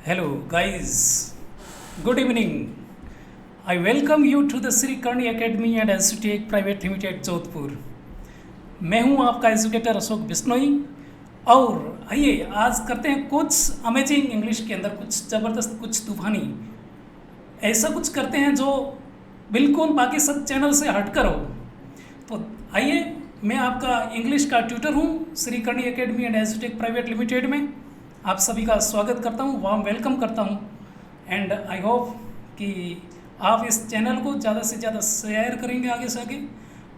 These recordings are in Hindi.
Hello, guys. Good evening. I welcome you to the Sri Karni Academy and Institute Private Limited, Jodhpur. मैं हूं आपका एजुकेटर अशोक बिश्नोई और आइए आज करते हैं कुछ अमेजिंग इंग्लिश के अंदर कुछ ज़बरदस्त, कुछ तूफानी, ऐसा कुछ करते हैं जो बिल्कुल बाकी सब चैनल से हटकर हो। तो आइए, मैं आपका इंग्लिश का ट्यूटर हूं श्री कर्णी एकेडमी एंड एजुटेक प्राइवेट लिमिटेड में। आप सभी का स्वागत करता हूं, वार्म वेलकम करता हूं एंड आई होप कि आप इस चैनल को ज़्यादा से ज़्यादा शेयर करेंगे। आगे से आगे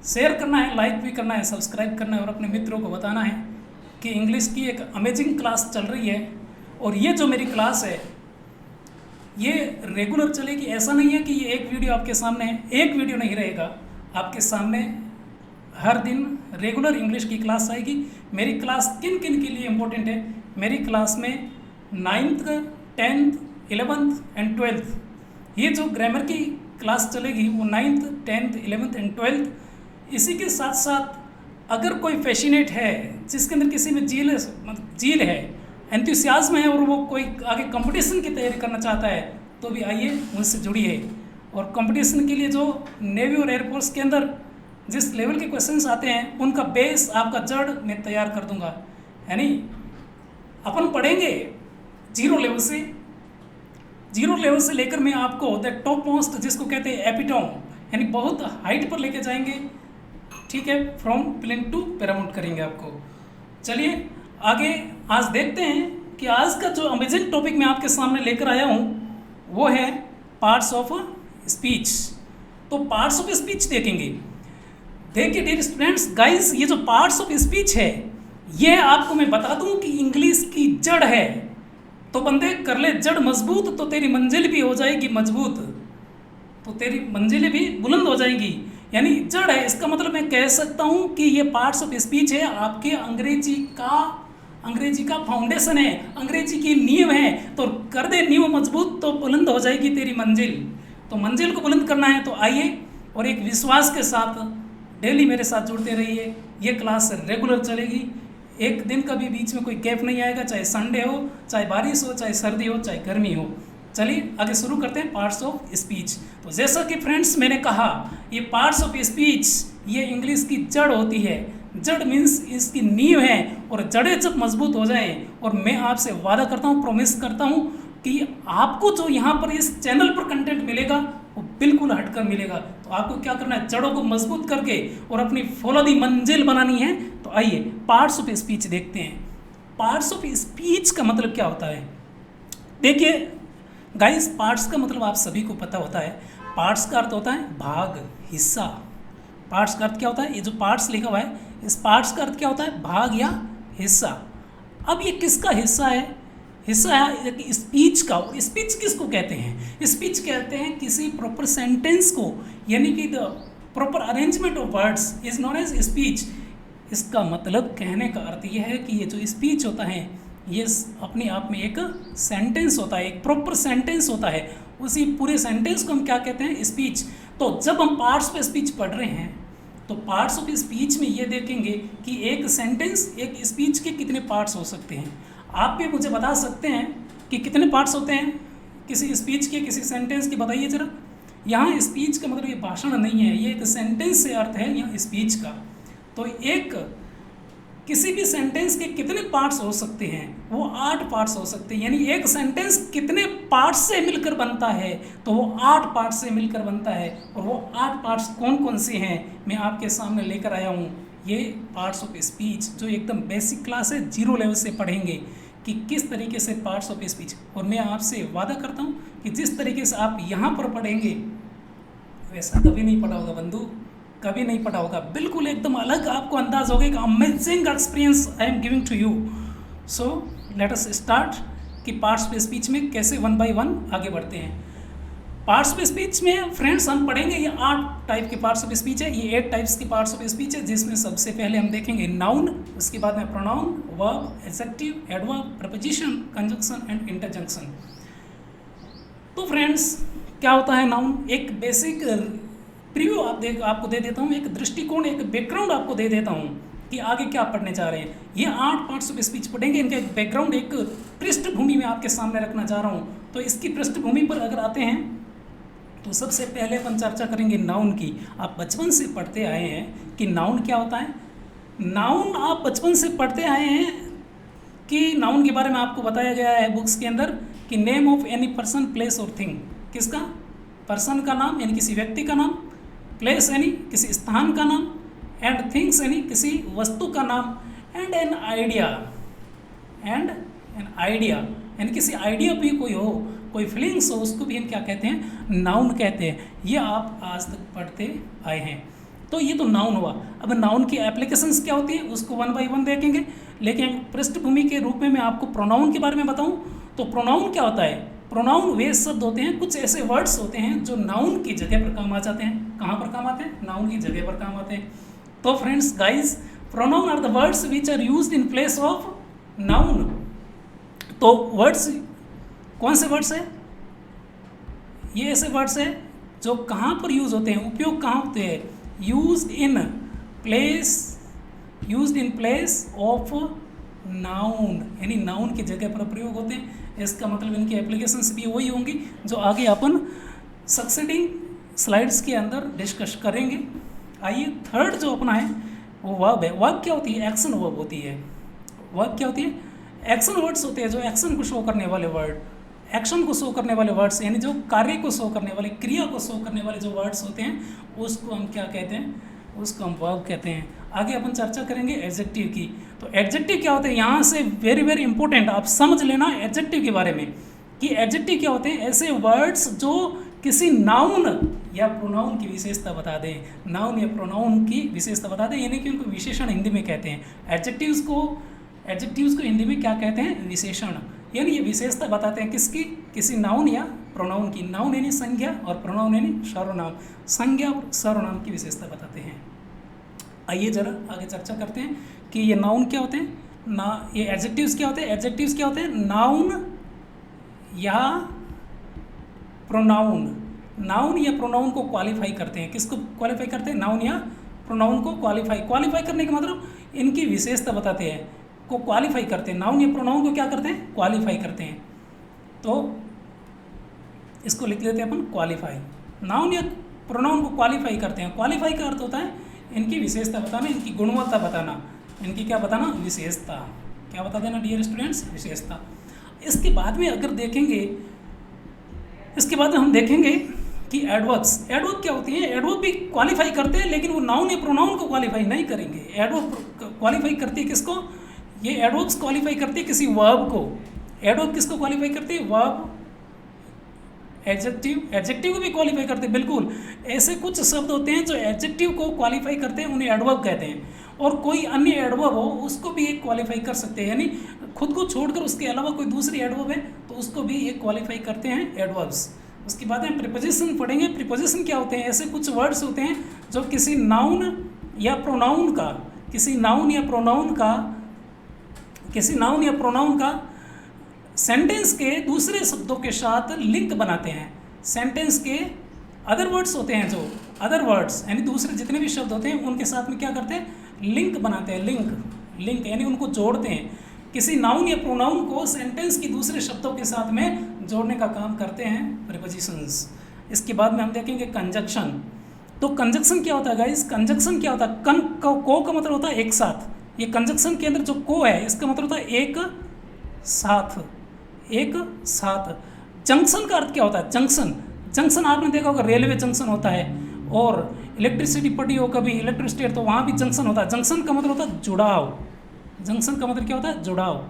शेयर करना है, लाइक भी करना है, सब्सक्राइब करना है और अपने मित्रों को बताना है कि इंग्लिश की एक अमेजिंग क्लास चल रही है। और ये जो मेरी क्लास है ये रेगुलर चलेगी। ऐसा नहीं है कि ये एक वीडियो आपके सामने है, एक वीडियो नहीं रहेगा आपके सामने। हर दिन रेगुलर इंग्लिश की क्लास आएगी। मेरी क्लास किन किन के लिए इम्पोर्टेंट है? मेरी क्लास में 9th, 10th, 11th and 12th ये जो ग्रामर की क्लास चलेगी वो 9th, 10th, 11th and 12th। इसी के साथ साथ अगर कोई पैशनेट है जिसके अंदर किसी में जील है, एंथुसियाज्म है और वो कोई आगे कंपटीशन की तैयारी करना चाहता है तो भी आइए उनसे जुड़िए। और कंपटीशन के लिए जो नेवी और एयरफोर्स के अंदर जिस लेवल के क्वेश्चंस आते हैं उनका बेस, आपका जड़ मैं तैयार कर दूंगा। यानी अपन पढ़ेंगे जीरो लेवल से लेकर मैं आपको द टॉप मोस्ट जिसको कहते हैं एपिटोम, यानी बहुत हाइट पर लेके जाएंगे। ठीक है, फ्रॉम प्लेन टू पैरामाउंट करेंगे आपको। चलिए आगे आज देखते हैं कि आज का जो अमेजिंग टॉपिक मैं आपके सामने लेकर आया हूँ वो है पार्ट्स ऑफ स्पीच। तो पार्ट्स ऑफ स्पीच देखेंगे। देखिए डियर स्टूडेंट्स, गाइस, ये जो पार्ट्स ऑफ स्पीच है ये आपको मैं बता दूं कि इंग्लिश की जड़ है। तो बंदे कर ले जड़ मजबूत तो तेरी मंजिल भी हो जाएगी मजबूत, तो तेरी मंजिलें भी बुलंद हो जाएंगी। यानी जड़ है, इसका मतलब मैं कह सकता हूं कि ये पार्ट्स ऑफ स्पीच है आपके अंग्रेजी का फाउंडेशन है, अंग्रेजी की नींव है। तो कर दे नींव मजबूत तो बुलंद हो जाएगी तेरी मंजिल। तो मंजिल को बुलंद करना है तो आइए और एक विश्वास के साथ डेली मेरे साथ जुड़ते रहिए। ये क्लास रेगुलर चलेगी, एक दिन का भी बीच में कोई गैप नहीं आएगा, चाहे संडे हो, चाहे बारिश हो, चाहे सर्दी हो, चाहे गर्मी हो। चलिए आगे शुरू करते हैं पार्ट्स ऑफ स्पीच। तो जैसा कि फ्रेंड्स मैंने कहा, ये पार्ट्स ऑफ स्पीच ये इंग्लिश की जड़ होती है। जड़ मीन्स इसकी नींव है और जड़ें जब मजबूत हो जाए, और मैं आपसे वादा करता हूँ, प्रॉमिस करता हूँ कि आपको जो यहाँ पर इस चैनल पर कंटेंट मिलेगा वो बिल्कुल हटकर मिलेगा। तो आपको क्या करना है, जड़ों को मजबूत करके और अपनी फौलादी मंजिल बनानी है। तो आइए पार्ट्स ऑफ स्पीच देखते हैं। पार्ट्स ऑफ स्पीच का मतलब क्या होता है? देखिए गाइस, पार्ट्स का मतलब आप सभी को पता होता है। पार्ट्स का अर्थ होता है भाग, हिस्सा। पार्ट्स का अर्थ क्या होता है? ये जो पार्ट्स लिखा हुआ है इस पार्ट्स का अर्थ क्या होता है? भाग या हिस्सा। अब ये किसका हिस्सा है? हिस्सा है स्पीच का। और स्पीच किसको कहते हैं? स्पीच कहते हैं किसी प्रॉपर सेंटेंस को, यानी कि the proper arrangement of words is known as speech. इसका मतलब कहने का अर्थ यह है कि ये जो स्पीच होता है ये अपने आप में एक सेंटेंस होता है, एक प्रॉपर सेंटेंस होता है। उसी पूरे सेंटेंस को हम क्या कहते हैं? स्पीच। तो जब हम पार्ट्स ऑफ स्पीच पढ़ रहे हैं तो पार्ट्स ऑफ स्पीच में ये देखेंगे कि एक सेंटेंस, एक स्पीच के कितने पार्ट्स हो सकते हैं। आप भी मुझे बता सकते हैं कि कितने पार्ट्स होते हैं किसी स्पीच के, किसी सेंटेंस के, बताइए जरा। यहाँ स्पीच का मतलब ये भाषण नहीं है, ये एक सेंटेंस से अर्थ है यहाँ स्पीच का। तो एक किसी भी सेंटेंस के कितने पार्ट्स हो सकते हैं? वो 8 पार्ट्स हो सकते हैं। यानी एक सेंटेंस कितने पार्ट्स से मिलकर बनता है? तो वो 8 पार्ट्स से मिलकर बनता है। और वो 8 पार्ट्स कौन कौन से हैं मैं आपके सामने लेकर आया हूँ। ये पार्ट्स ऑफ स्पीच जो एकदम बेसिक क्लास है, जीरो लेवल से पढ़ेंगे कि किस तरीके से पार्ट्स ऑफ स्पीच। और मैं आपसे वादा करता हूँ कि जिस तरीके से आप यहाँ पर पढ़ेंगे वैसा कभी नहीं पढ़ा होगा बंधु, कभी नहीं पढ़ा होगा। बिल्कुल एकदम अलग आपको अंदाज होगा। एक amazing experience I am giving to you. So let us start कि पार्ट्स ऑफ स्पीच में कैसे 1 बाय 1 आगे बढ़ते हैं। पार्ट्स ऑफ स्पीच में फ्रेंड्स हम पढ़ेंगे, ये 8 टाइप के पार्ट्स ऑफ स्पीच है, ये 8 टाइप्स के पार्ट्स ऑफ स्पीच है। जिसमें सबसे पहले हम देखेंगे नाउन, उसके बाद में pronoun, verb, adjective, adverb, preposition, conjunction and interjunction. तो फ्रेंड्स क्या होता है नाउन? एक बेसिक प्रीव्यू आपको दे देता हूँ, एक दृष्टिकोण, एक बैकग्राउंड आपको दे देता हूँ कि आगे क्या पढ़ने जा रहे हैं। ये 8 पार्ट्स ऑफ स्पीच पढ़ेंगे, इनका एक बैकग्राउंड, एक पृष्ठभूमि में आपके सामने रखना चाह रहा हूँ। तो इसकी पृष्ठभूमि पर अगर आते हैं तो सबसे पहले अपन चर्चा करेंगे नाउन की। आप बचपन से पढ़ते आए हैं कि नाउन क्या होता है। नाउन आप बचपन से पढ़ते आए हैं कि नाउन के बारे में आपको बताया गया है बुक्स के अंदर कि name of any person, place और थिंग। किसका? पर्सन का नाम यानी किसी व्यक्ति का नाम, प्लेस यानी किसी स्थान का नाम, एंड थिंग्स यानी किसी वस्तु का नाम, एंड एन आइडिया यानी किसी आइडिया भी कोई हो, कोई फीलिंग्स हो, उसको भी हम क्या कहते हैं? नाउन कहते हैं। ये आप आज तक पढ़ते आए हैं। तो ये तो नाउन हुआ। अब नाउन की एप्लीकेशंस क्या होती है उसको 1 बाय 1 देखेंगे, लेकिन पृष्ठभूमि के रूप में मैं आपको प्रोनाउन के बारे में बताऊं तो प्रोनाउन क्या होता है? प्रोनाउन वे शब्द होते हैं, कुछ ऐसे वर्ड्स होते हैं जो नाउन की जगह पर काम आ जाते हैं। कहाँ पर काम आते हैं? नाउन की जगह पर काम आते हैं। तो friends guys, pronoun are the words which are used in place of noun. तो वर्ड्स कौन से वर्ड्स हैं? ये ऐसे वर्ड्स हैं जो कहाँ पर यूज होते हैं, उपयोग कहाँ होते हैं? Used in place of noun, यानी नाउन की जगह पर प्रयोग होते हैं। इसका मतलब इनकी एप्लीकेशंस भी वही होंगी जो आगे अपन सक्सेडिंग स्लाइड्स के अंदर डिस्कस करेंगे। आइए, थर्ड जो अपना है वो वर्ब है। वर्ब क्या होती है? एक्शन वर्ब होती है। वर्ब क्या होती है? एक्शन वर्ड्स होते हैं, जो एक्शन को शो करने वाले वर्ड, एक्शन को शो करने वाले वर्ड्स, यानी जो कार्य को शो करने वाले, क्रिया को शो करने वाले जो वर्ड्स होते हैं उसको हम क्या कहते हैं? उसको हम वर्ब कहते हैं। आगे अपन चर्चा करेंगे एडजेक्टिव की। तो एडजेक्टिव क्या होते हैं? यहाँ से वेरी वेरी इंपॉर्टेंट आप समझ लेना एडजेक्टिव के बारे में कि एडजेक्टिव क्या होते हैं? ऐसे वर्ड्स जो किसी नाउन या प्रोनाउन की विशेषता बता दें, नाउन या प्रोनाउन की विशेषता बता दें, यानी कि उनको विशेषण हिंदी में कहते हैं। एडजेक्टिव्स को हिंदी में क्या कहते हैं? विशेषण। यानी ये विशेषता बताते हैं किसकी? किसी नाउन या प्रोनाउन की। नाउन यानी संज्ञा और प्रोनाउन यानी सर्वनाम। संज्ञा और सर्वनाम की विशेषता बताते हैं। आइए जरा आगे चर्चा करते हैं कि ये नाउन क्या होते हैं, ये एडजेक्टिव्स क्या होते हैं। एडजेक्टिव्स क्या होते हैं? नाउन या प्रोनाउन। नाउन या प्रोनाउन को क्वालिफाई करते हैं। किसको क्वालिफाई करते हैं? नाउन या प्रोनाउन को क्वालिफाई करने का मतलब इनकी विशेषता बताते हैं, को क्वालिफाई करते हैं। नाउन या प्रोनाउन को क्या करते हैं? क्वालिफाई करते हैं। तो इसको लिख लेते हैं अपन क्वालिफाई। नाउन या प्रोनाउन को क्वालिफाई करते हैं। क्वालिफाई का अर्थ होता है इनकी विशेषता बताना, इनकी गुणवत्ता बताना। इनकी क्या बताना? विशेषता। क्या बता देना डियर स्टूडेंट्स? विशेषता। इसके बाद में अगर देखेंगे, इसके बाद में हम देखेंगे कि एडवर्ब्स क्या होती हैं। एडवर्ब भी क्वालिफाई करते हैं, लेकिन वो नाउन या प्रोनाउन को क्वालिफाई नहीं करेंगे। एडवर्ब क्वालिफाई करती है किसको? ये एडवर्ब्स क्वालिफाई करती है किसी वर्ब को। एडवर्ब किसको क्वालिफाई करती है? वर्ब। एडजेक्टिव को भी क्वालिफाई करते हैं। बिल्कुल, ऐसे कुछ शब्द होते हैं जो एडजेक्टिव को क्वालिफाई करते हैं, उन्हें एडवर्ब कहते हैं। और कोई अन्य एडवर्ब हो उसको भी एक क्वालिफाई कर सकते हैं, यानी खुद को छोड़कर उसके अलावा कोई दूसरी एडवर्ब है तो उसको भी एक क्वालिफाई करते हैं एडवर्ब्स। उसके बाद में प्रीपोजिशन पढ़ेंगे। प्रीपोजिशन क्या होते हैं? ऐसे कुछ वर्ड्स होते हैं जो किसी नाउन या प्रोनाउन का सेंटेंस के दूसरे शब्दों के साथ लिंक बनाते हैं। सेंटेंस के अदर वर्ड्स होते हैं, जो अदर वर्ड्स यानी दूसरे जितने भी शब्द होते हैं उनके साथ में क्या करते हैं? लिंक बनाते हैं। लिंक यानी उनको जोड़ते हैं। किसी नाउन या प्रोनाउन को सेंटेंस की दूसरे शब्दों के साथ में जोड़ने का काम करते हैं प्रीपोजिशंस। इसके बाद में हम देखेंगे कंजक्शन। तो कंजक्शन क्या होता है गाइस? कंजक्शन क्या होता है? को का मतलब होता है एक साथ। ये कंजक्शन के अंदर जो को है इसका मतलब होता है एक साथ। जंक्शन का अर्थ क्या होता है? जंक्शन आपने देखा होगा, रेलवे जंक्शन होता है, और इलेक्ट्रिसिटी पड़ी हो कभी, इलेक्ट्रिसिटी तो वहाँ भी जंक्शन होता है। जंक्शन का मतलब होता है जुड़ाव। जंक्शन का मतलब क्या होता है? जुड़ाव।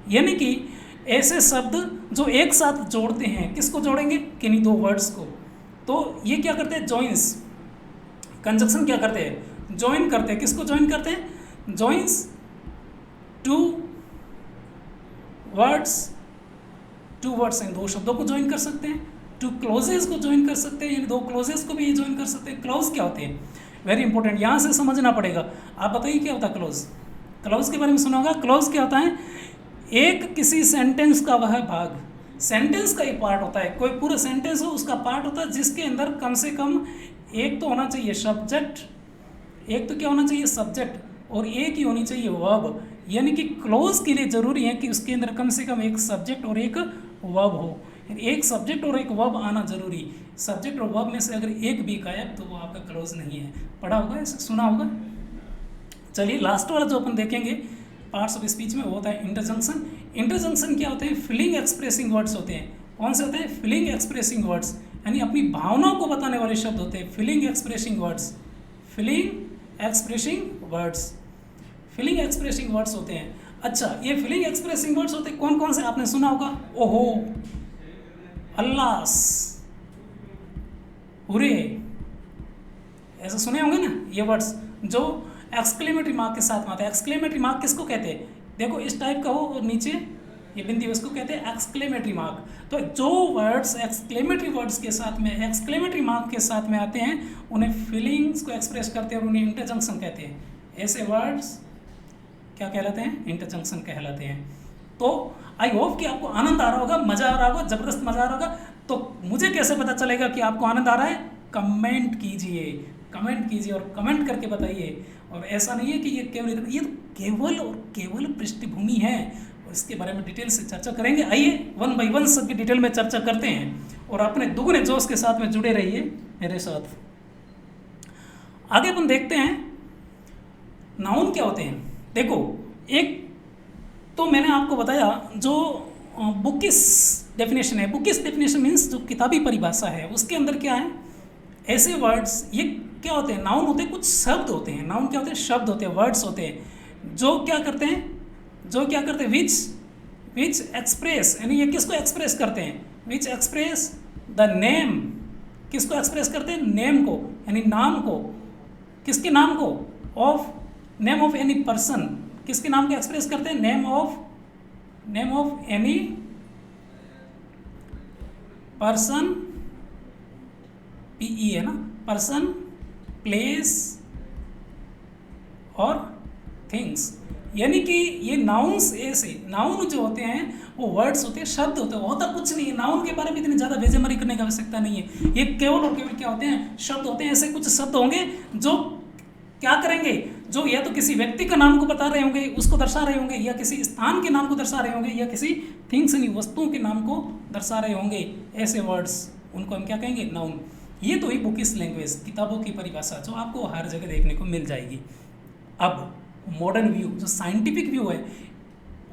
यानी कि ऐसे शब्द जो एक साथ जोड़ते हैं। किसको जोड़ेंगे? किन्हीं दो वर्ड्स को। तो ये क्या करते हैं? जॉइंस। कंजक्शन क्या करते हैं? जॉइन करते हैं। किसको जॉइन करते हैं? जॉइंस टू वर्ड्स हैं, दो शब्दों को ज्वाइन कर सकते हैं। टू क्लोजेस को ज्वाइन कर सकते हैं, यानी दो क्लोजेस को भी ज्वाइन कर सकते हैं। क्लोज क्या होते हैं? वेरी इंपॉर्टेंट, यहाँ से समझना पड़ेगा। आप बताइए क्या होता है क्लोज के बारे में सुना होगा। क्लोज क्या होता है? एक किसी सेंटेंस का वह भाग, सेंटेंस का एक पार्ट होता है। कोई पूरा सेंटेंस हो उसका पार्ट होता है जिसके अंदर कम से कम एक तो होना चाहिए सब्जेक्ट, एक तो क्या होना चाहिए? सब्जेक्ट, और एक ही होनी चाहिए वर्ब, यानी कि क्लोज के लिए ज़रूरी है कि उसके अंदर कम से कम एक सब्जेक्ट और एक वर्ब हो। एक सब्जेक्ट और एक वर्ब आना जरूरी। सब्जेक्ट और वर्ब में से अगर एक भी गायब तो वो आपका क्लोज नहीं है। पढ़ा होगा, ऐसे सुना होगा। चलिए लास्ट वाला जो अपन देखेंगे पार्ट्स ऑफ स्पीच में वो होता है इंटरजंक्शन। इंटरजंक्शन क्या होते हैं? फीलिंग एक्सप्रेसिंग वर्ड्स होते हैं। कौन से होते हैं? फीलिंग एक्सप्रेसिंग वर्ड्स, यानी अपनी भावनाओं को बताने वाले शब्द होते हैं। Feeling expressing words, feeling expressing words, feeling expressing words होते हैं। अच्छा, ये फीलिंग एक्सप्रेसिंग वर्ड्स होते हैं कौन कौन से? आपने सुना होगा ओहो, अल्लास, हुरे, ऐसे सुने होंगे ना ये वर्ड्स जो एक्सक्लेमेटरी मार्क के साथ में आते हैं। एक्सक्लेमेटरी मार्क किसको कहते हैं? देखो इस टाइप का हो और नीचे ये बिंदी, उसको कहते हैं एक्सक्लेमेटरी मार्क। तो जो वर्ड्स एक्सक्लेमेटरी वर्ड्स के साथ में, एक्सक्लेमेटरी मार्क के साथ में आते हैं, उन्हें फीलिंग्स को एक्सप्रेस करते हैं और उन्हें इंटरजंक्शन कहते हैं। ऐसे वर्ड्स क्या कहलाते हैं? इंटरजंक्शन कहलाते हैं। तो आई होप कि आपको आनंद आ रहा होगा, मज़ा आ रहा होगा, ज़बरदस्त मज़ा आ रहा होगा। तो मुझे कैसे पता चलेगा कि आपको आनंद आ रहा है? कमेंट कीजिए, कमेंट कीजिए और कमेंट करके बताइए। और ऐसा नहीं है कि ये केवल और केवल पृष्ठभूमि है, और इसके बारे में डिटेल से चर्चा करेंगे। आइए वन बाई वन सबकी डिटेल में चर्चा करते हैं और अपने दुगने जोश के साथ में जुड़े रहिए मेरे साथ। आगे अपन देखते हैं नाउन क्या होते हैं। देखो, एक तो मैंने आपको बताया जो बुकिश डेफिनेशन है। बुकिश डेफिनेशन मीन्स जो किताबी परिभाषा है, उसके अंदर क्या है? ऐसे वर्ड्स, ये क्या होते हैं? नाउन होते हैं, कुछ शब्द होते हैं। नाउन क्या होते हैं? शब्द होते हैं, वर्ड्स होते हैं जो क्या करते हैं? विच एक्सप्रेस, यानी ये किसको एक्सप्रेस करते हैं? विच एक्सप्रेस द नेम, किसको एक्सप्रेस करते हैं? नेम को, यानी नाम को। किसके नाम को? Of, name of any person. किसके नाम को एक्सप्रेस करते हैं? Name of any person, P E है ना, पर्सन, प्लेस और थिंग्स। यानी कि ये नाउन्स, ऐसे नाउन जो होते हैं वो वर्ड्स होते हैं, शब्द होते हैं, होता कुछ नहीं है। नाउन के बारे में इतनी ज़्यादा बेजमारी करने की आवश्यकता नहीं है। ये केवल और केवल क्या होते हैं? शब्द होते हैं। ऐसे कुछ शब्द होंगे जो क्या करेंगे? जो या तो किसी व्यक्ति का नाम को बता रहे होंगे, उसको दर्शा रहे होंगे, या किसी स्थान के नाम को दर्शा रहे होंगे, या किसी थिंग्स यानी वस्तुओं के नाम को दर्शा रहे होंगे। ऐसे वर्ड्स, उनको हम क्या कहेंगे? नाउन। ये तो ही बुकिश लैंग्वेज, किताबों की परिभाषा जो आपको हर जगह देखने को मिल जाएगी। अब मॉडर्न व्यू, जो साइंटिफिक व्यू है,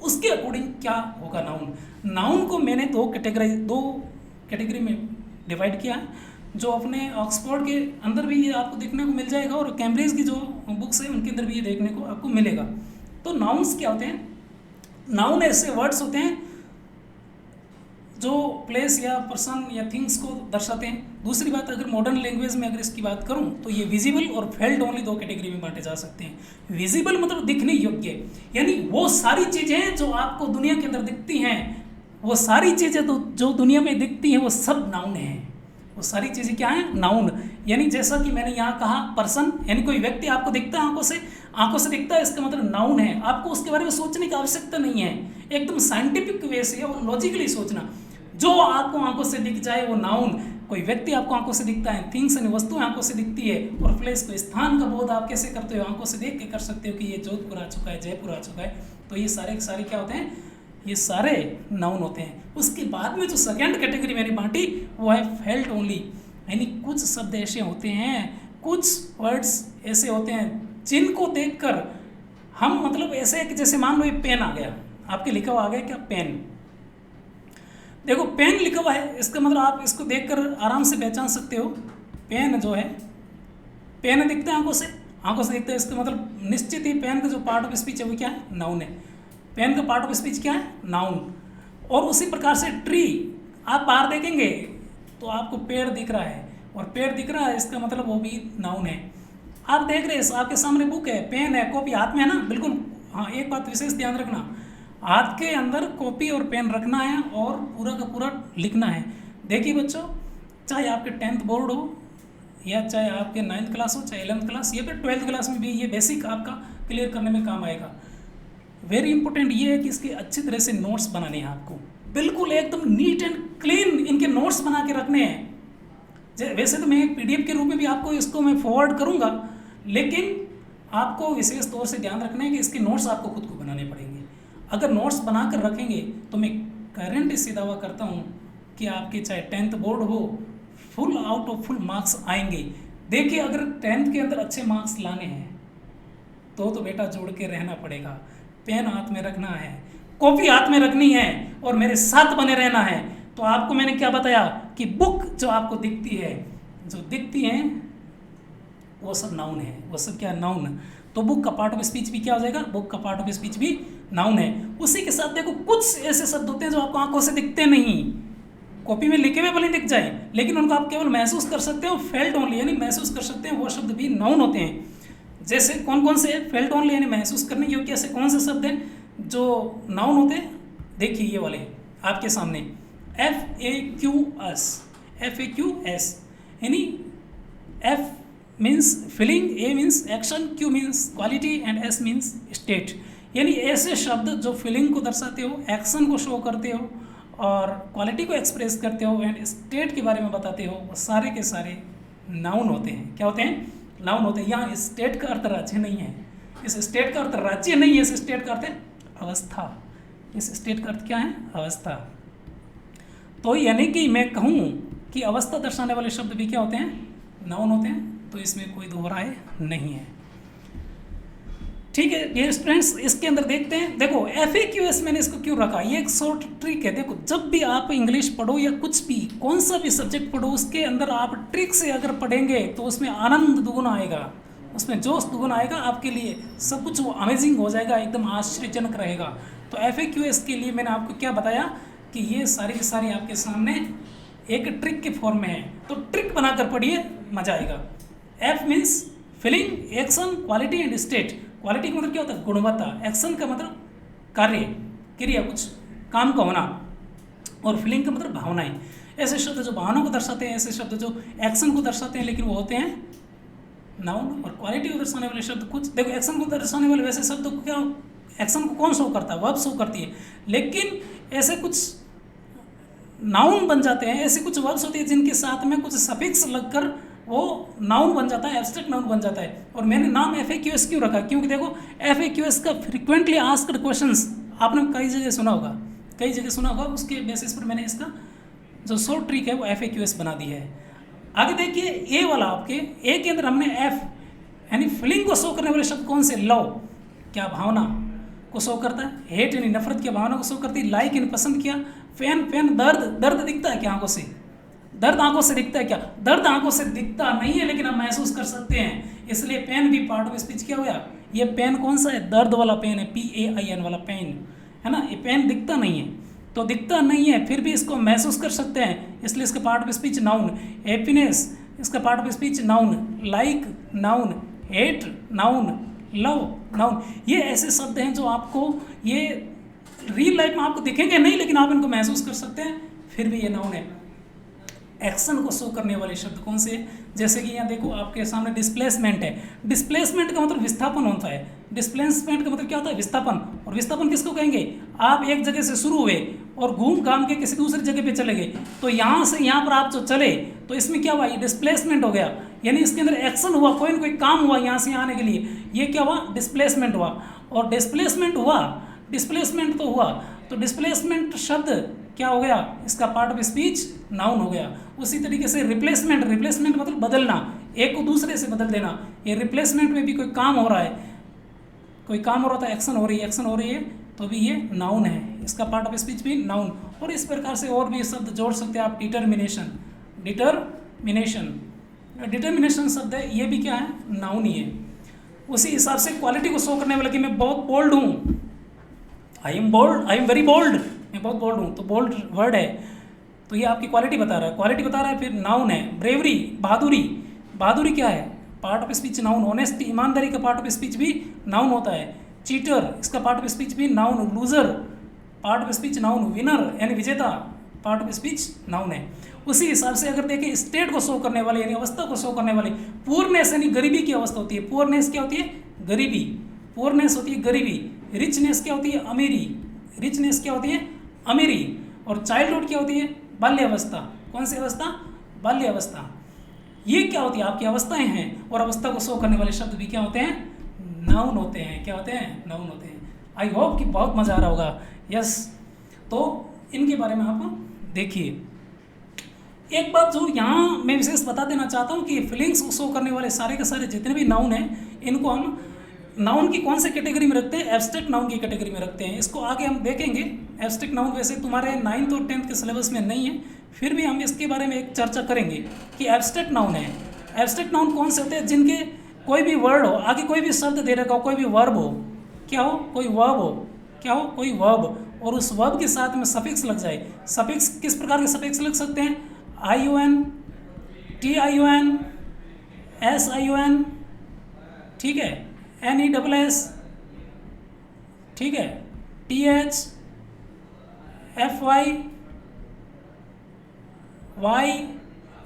उसके अकॉर्डिंग क्या होगा नाउन? नाउन को मैंने दो कैटेगरी में डिवाइड किया है, जो अपने ऑक्सफोर्ड के अंदर भी ये आपको देखने को मिल जाएगा और कैम्ब्रिज की जो बुक्स है उनके अंदर भी ये देखने को आपको मिलेगा। तो नाउन्स क्या होते हैं? नाउन ऐसे वर्ड्स होते हैं जो प्लेस या पर्सन या थिंग्स को दर्शाते हैं। दूसरी बात, अगर मॉडर्न लैंग्वेज में अगर इसकी बात करूं तो ये विजिबल और फेल्ट ओनली दो कैटेगरी में बांटे जा सकते हैं। विजिबल मतलब दिखने योग्य, यानी वो सारी चीज़ें जो आपको दुनिया के अंदर दिखती हैं, वो सारी चीज़ें तो जो दुनिया में दिखती हैं वो सब नाउन हैं। वो सारी चीज़ें क्या हैं? नाउन। यानी जैसा कि मैंने यहाँ कहा पर्सन, यानी कोई व्यक्ति आपको दिखता है, आंखों से दिखता है, इसका मतलब नाउन है। आपको उसके बारे में सोचने की आवश्यकता नहीं है, एकदम साइंटिफिक वे से और लॉजिकली सोचना। जो आपको आंखों से दिख जाए वो नाउन। कोई व्यक्ति आपको आंखों से दिखता है, थिंग्स यानी वस्तुएं आंखों से दिखती है, और प्लेस को, स्थान का बोध आप कैसे करते हो? आंखों से देख के कर सकते हो कि ये जोधपुर आ चुका है, जयपुर आ चुका है। तो ये सारे के सारे क्या होते हैं? ये सारे नाउन होते हैं। उसके बाद में जो सेकेंड कैटेगरी मैंने बांटी वो है फेल्ट ओनली, यानी कुछ शब्द ऐसे होते हैं, कुछ वर्ड्स ऐसे होते हैं जिनको देखकर हम, मतलब ऐसे कि जैसे मान लो ये पेन आ गया, आपके लिखा हुआ आ गया क्या? पेन। देखो पेन लिखा हुआ है, इसका मतलब आप इसको देखकर आराम से पहचान सकते हो। पेन जो है, पेन दिखता है आंखों से दिखता है, इसका मतलब निश्चित ही पेन का जो पार्ट ऑफ स्पीच है वो क्या है? नाउन है। पेन का पार्ट ऑफ स्पीच क्या है? नाउन। और उसी प्रकार से ट्री, आप बाहर देखेंगे तो आपको पेड़ दिख रहा है, और पेड़ दिख रहा है इसका मतलब वो भी नाउन है। आप देख रहे हैं आपके सामने बुक है, पेन है, कॉपी हाथ में है ना, बिल्कुल। हाँ, एक बात विशेष ध्यान रखना, हाथ के अंदर कॉपी और पेन रखना है और पूरा का पूरा लिखना है। देखिए बच्चों, चाहे आपके 10th बोर्ड हो, या चाहे आपके 9th क्लास हो, चाहे 11th क्लास, या फिर 12th क्लास में भी ये बेसिक आपका क्लियर करने में काम आएगा। वेरी इंपॉर्टेंट ये है कि इसके अच्छी तरह से नोट्स बनाने हैं आपको, बिल्कुल एकदम नीट एंड क्लीन इनके नोट्स बना के रखने हैं। वैसे तो मैं एक PDF के रूप में भी आपको इसको मैं फॉरवर्ड करूँगा, लेकिन आपको विशेष तौर से ध्यान रखना है कि इसके नोट्स आपको खुद को बनाने पड़ेंगे। अगर नोट्स बना कर रखेंगे तो मैं गारंटी से दावा करता हूँ कि आपके चाहे 10th बोर्ड हो, full out of full marks आएंगे। देखिए, अगर 10th के अंदर अच्छे मार्क्स लाने हैं तो बेटा जोड़ के रहना पड़ेगा। पेन हाथ में रखना है, कॉपी हाथ में रखनी है और मेरे साथ बने रहना है। तो आपको मैंने क्या बताया कि बुक जो आपको दिखती है, जो दिखती है वो सब नाउन है, वो सब क्या नाउन। तो बुक का पार्ट ऑफ स्पीच भी क्या हो जाएगा, बुक का पार्ट ऑफ स्पीच भी नाउन है। उसी के साथ देखो कुछ ऐसे शब्द होते हैं जो आपको आंखों से दिखते नहीं, कॉपी में लिखे हुए भले दिख जाए, लेकिन उनको आप केवल महसूस कर सकते हो, फेल्ट ओनली यानी महसूस कर सकते हैं, वो शब्द भी नाउन होते हैं। जैसे कौन कौन से, फेल्ट ओनली यानी महसूस करने योग्य ऐसे कौन से शब्द हैं जो नाउन होते हैं। देखिए ये वाले आपके सामने FAQS, FAQS यानी F means feeling, A means action, Q means quality and S means state. यानी ऐसे शब्द जो फीलिंग को दर्शाते हो, एक्शन को शो करते हो और क्वालिटी को एक्सप्रेस करते हो एंड स्टेट के बारे में बताते हो, वो सारे के सारे नाउन होते हैं। क्या होते हैं, नाउन होते हैं। यहाँ स्टेट का अर्थ राज्य नहीं है, इस स्टेट का अर्थ राज्य नहीं है, इस स्टेट का अर्थ है अवस्था। इस स्टेट का अर्थ क्या है, अवस्था। तो यानी कि मैं कहूँ कि अवस्था दर्शाने वाले शब्द भी क्या होते हैं, नाउन होते हैं। तो इसमें कोई दो राय नहीं है। ठीक है डियर स्टूडेंट्स, इसके अंदर देखते हैं। देखो FAQS मैंने इसको क्यों रखा, ये एक शॉर्ट ट्रिक है। देखो जब भी आप इंग्लिश पढ़ो या कुछ भी कौन सा भी सब्जेक्ट पढ़ो, उसके अंदर आप ट्रिक से अगर पढ़ेंगे तो उसमें आनंद दुगुना आएगा, उसमें जोश दुगुना आएगा, आपके लिए सब कुछ वो अमेजिंग हो जाएगा, एकदम आश्चर्यजनक रहेगा। तो FAQS के लिए मैंने आपको क्या बताया कि ये सारी की सारी आपके सामने एक ट्रिक के फॉर्म में है। तो ट्रिक बनाकर पढ़िए, मजा आएगा। F means feeling, action, quality and state. Quality का मतलब क्या होता है, गुणवत्ता। एक्शन का मतलब कार्य, क्रिया, कुछ काम का होना। और फीलिंग का मतलब भावनाएं। ऐसे शब्द जो भावनाओं को दर्शाते हैं, ऐसे शब्द जो एक्शन को दर्शाते हैं, लेकिन वो होते हैं नाउन। और क्वालिटी को दर्शाने वाले शब्द कुछ, देखो एक्शन को दर्शाने वाले वैसे शब्द को क्या, एक्शन को कौन शो करता है, वर्ब शो करती है, लेकिन ऐसे कुछ नाउन बन जाते हैं, ऐसे कुछ वर्ब्स होते हैं जिनके साथ में कुछ सफिक्स लगकर वो नाउन बन जाता है, एब्स्ट्रैक्ट नाउन बन जाता है। और मैंने नाम FAQS क्यों रखा, क्योंकि देखो FAQS का फ्रीक्वेंटली आस्क्ड क्वेश्चंस आपने कई जगह सुना होगा, कई जगह सुना होगा, उसके बेसिस पर मैंने इसका जो शॉर्ट ट्रिक है वो FAQS बना दी है। आगे देखिए ए वाला, आपके ए के अंदर हमने F यानी फीलिंग को शो करने वाले शब्द कौन से, लव क्या भावना को शो करता है, हेट यानी नफरत की भावना को शो करती है, लाइक यानी पसंद किया, फैन दर्द, दर्द दिखता है क्या आंखों से, दर्द आंखों से दिखता है क्या, दर्द आंखों से दिखता नहीं है लेकिन हम महसूस कर सकते हैं, इसलिए पेन भी पार्ट ऑफ स्पीच क्या हो गया। ये पेन कौन सा है, दर्द वाला पेन है, PAIN वाला पेन है ना। ये पेन दिखता नहीं है, तो दिखता नहीं है फिर भी इसको महसूस कर सकते हैं, इसलिए इसका part of speech noun. Happiness इसका part of speech noun, like noun, hate noun, love noun. ये ऐसे शब्द हैं जो आपको ये रियल लाइफ में आपको दिखेंगे नहीं, लेकिन आप इनको महसूस कर सकते हैं, फिर भी ये नाउन है। एक्शन को शो करने वाले शब्द कौन से, जैसे कि यहाँ देखो आपके सामने डिस्प्लेसमेंट है। डिस्प्लेसमेंट का मतलब विस्थापन होता है, डिस्प्लेसमेंट का मतलब क्या होता है, विस्थापन। और विस्थापन किसको कहेंगे, आप एक जगह से शुरू हुए और घूम घाम के किसी दूसरी जगह पे चले गए, तो यहाँ से यहाँ पर आप जो चले तो इसमें क्या हुआ, ये डिस्प्लेसमेंट हो गया, यानी इसके अंदर एक्शन हुआ, कोई ना कोई काम हुआ यहाँ से आने के लिए, ये क्या हुआ, डिस्प्लेसमेंट हुआ। और डिस्प्लेसमेंट हुआ, डिस्प्लेसमेंट तो हुआ, तो डिस्प्लेसमेंट शब्द क्या हो गया, इसका पार्ट ऑफ स्पीच नाउन हो गया। उसी तरीके से रिप्लेसमेंट, रिप्लेसमेंट मतलब बदलना, एक को दूसरे से बदल देना। ये रिप्लेसमेंट में भी कोई काम हो रहा है, कोई काम हो रहा था, एक्शन हो रही है, एक्शन हो रही है, तो भी ये नाउन है, इसका पार्ट ऑफ स्पीच भी नाउन। और इस प्रकार से और भी शब्द जोड़ सकते हैं आप, डिटर्मिनेशन, डिटर्मिनेशन, डिटर्मिनेशन शब्द है, ये भी क्या है, नाउन ही है। उसी हिसाब से क्वालिटी को शो करने वाला कि मैं बहुत बोल्ड हूँ, I am bold, I am very bold, मैं बहुत बोल्ड हूँ, तो बोल्ड वर्ड है, तो ये आपकी क्वालिटी बता रहा है, क्वालिटी बता रहा है, फिर नाउन है। ब्रेवरी, बहादुरी, बहादुरी क्या है, part of speech noun. Honesty, ईमानदारी का पार्ट ऑफ स्पीच भी नाउन होता है। चीटर, इसका पार्ट ऑफ स्पीच भी noun. Loser, part of speech noun. Winner यानी विजेता, पार्ट ऑफ स्पीच नाउन है। उसी हिसाब से अगर देखें स्टेट को शो करने वाले यानी अवस्था को शो करने वाले, पुअरनेस यानी गरीबी की अवस्था होती है, पुअरनेस क्या होती है, गरीबी, पुअरनेस होती है गरीबी। रिचनेस क्या होती है, अमीरी, रिचनेस क्या होती है, अमीरी। और चाइल्डहुड क्या होती है, बाल्यावस्था। कौन सी अवस्था, बाल्यावस्था। ये क्या होती है, आपकी अवस्थाएं हैं, और अवस्था को शो करने वाले शब्द भी क्या होते हैं, नाउन होते हैं। क्या होते हैं? नाउन होते हैं। आई होप कि बहुत मज़ा आ रहा होगा। यस, तो इनके बारे में आप देखिए। एक बात जो यहाँ मैं विशेष बता देना चाहता हूँ कि फीलिंग्स को शो करने वाले सारे के सारे जितने भी नाउन हैं, इनको हम नाउन की कौन से कैटेगरी में रखते हैं? एब्स्ट्रैक्ट नाउन की कैटेगरी में रखते हैं। इसको आगे हम देखेंगे। एब्स्ट्रैक्ट नाउन वैसे तुम्हारे 9th और 10th के सिलेबस में नहीं है, फिर भी हम इसके बारे में एक चर्चा करेंगे कि एब्स्ट्रैक्ट नाउन है। एब्स्ट्रैक्ट नाउन कौन से होते हैं? जिनके कोई भी वर्ड हो, आगे कोई भी शब्द दे रखा हो, कोई भी वर्ब हो, क्या हो? कोई वर्ब हो, क्या हो? कोई वर्ब, और उस वर्ब के साथ में सफिक्स लग जाए। सफिक्स किस प्रकार के सफिक्स लग सकते हैं? ION, TION, SION, ठीक है, NESS, ठीक है, TH, FY, Y,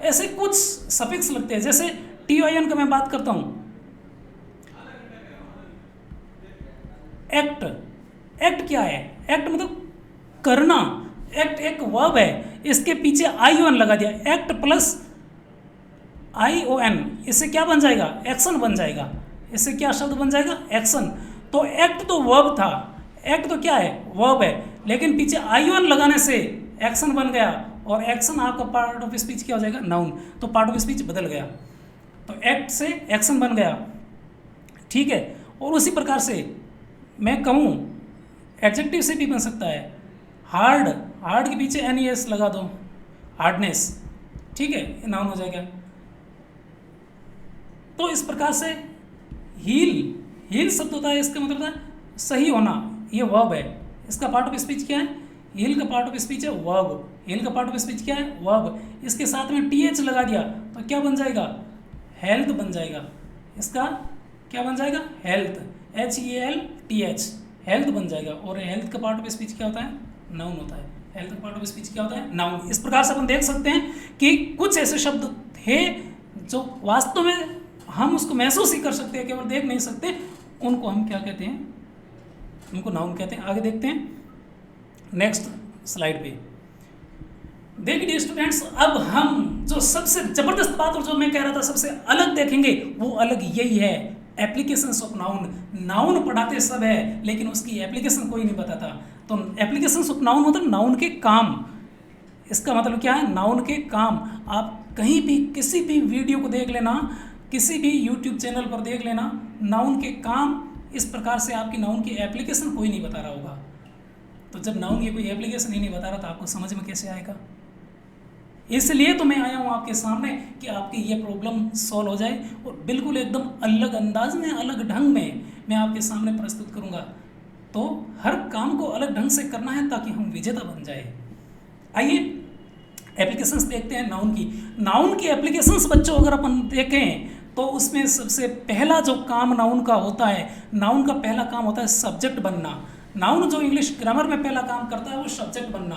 ऐसे कुछ सफिक्स लगते हैं। जैसे TION का मैं बात करता हूं, एक्ट। एक्ट क्या है? एक्ट मतलब करना। एक्ट एक वर्ब है, इसके पीछे ION लगा दिया, एक्ट प्लस ION, इससे क्या बन जाएगा? एक्शन बन जाएगा। इससे क्या शब्द बन जाएगा? एक्शन। तो एक्ट तो वर्ब था, एक्ट तो क्या है? वर्ब है, लेकिन पीछे ION लगाने से एक्शन बन गया, और एक्शन आपका पार्ट ऑफ स्पीच क्या हो जाएगा? नाउन। तो पार्ट ऑफ स्पीच बदल गया, तो एक्ट से एक्शन बन गया, ठीक है। और उसी प्रकार से मैं कहूँ एडजेक्टिव से भी बन सकता है। हार्ड, हार्ड के पीछे NES लगा दो, हार्डनेस, ठीक है, नाउन हो जाएगा। तो इस प्रकार से हील, हील शब्द होता है, इसका मतलब होता है सही होना, ये वर्ब है। इसका पार्ट ऑफ स्पीच क्या है? हील का पार्ट ऑफ स्पीच है वर्ब। हील का पार्ट ऑफ स्पीच क्या है? वर्ब। इसके साथ में TH लगा दिया तो क्या बन जाएगा? हेल्थ बन जाएगा। इसका क्या बन जाएगा? हेल्थ, HELTH, हेल्थ बन जाएगा। और हेल्थ का पार्ट ऑफ स्पीच क्या होता है? नाउन होता है। हेल्थ का पार्ट ऑफ स्पीच क्या होता है? नाउन। इस प्रकार से अपन देख सकते हैं कि कुछ ऐसे शब्द थे जो वास्तव में हम उसको महसूस ही कर सकते हैं, केवल देख नहीं सकते, उनको हम क्या कहते हैं? उनको नाउन कहते हैं। आगे देखते हैं नेक्स्ट स्लाइड पे। देखिए स्टूडेंट्स, अब हम जो सबसे जबरदस्त बात और जो मैं कह रहा था सबसे अलग देखेंगे, वो अलग यही है, एप्लीकेशंस ऑफ नाउन। नाउन पढ़ाते सब है, लेकिन उसकी एप्लीकेशन कोई नहीं बताता। तो एप्लीकेशंस ऑफ नाउन मतलब नाउन के काम। इसका मतलब क्या है? नाउन के काम। आप कहीं भी किसी भी वीडियो को देख लेना, किसी भी यूट्यूब चैनल पर देख लेना, नाउन के काम इस प्रकार से आपकी नाउन की एप्लीकेशन कोई नहीं बता रहा होगा। तो जब नाउन की कोई एप्लीकेशन ही नहीं बता रहा तो आपको समझ में कैसे आएगा? इसलिए तो मैं आया हूँ आपके सामने कि आपकी ये प्रॉब्लम सॉल्व हो जाए, और बिल्कुल एकदम अलग अंदाज में, अलग ढंग में मैं आपके सामने प्रस्तुत करूँगा। तो हर काम को अलग ढंग से करना है ताकि हम विजेता बन जाए। आइए एप्लीकेशंस देखते हैं नाउन की। नाउन की एप्लीकेशंस बच्चों अगर अपन देखें तो उसमें सबसे पहला जो काम नाउन का होता है, नाउन का पहला काम होता है सब्जेक्ट बनना। नाउन जो इंग्लिश ग्रामर में पहला काम करता है वो सब्जेक्ट बनना।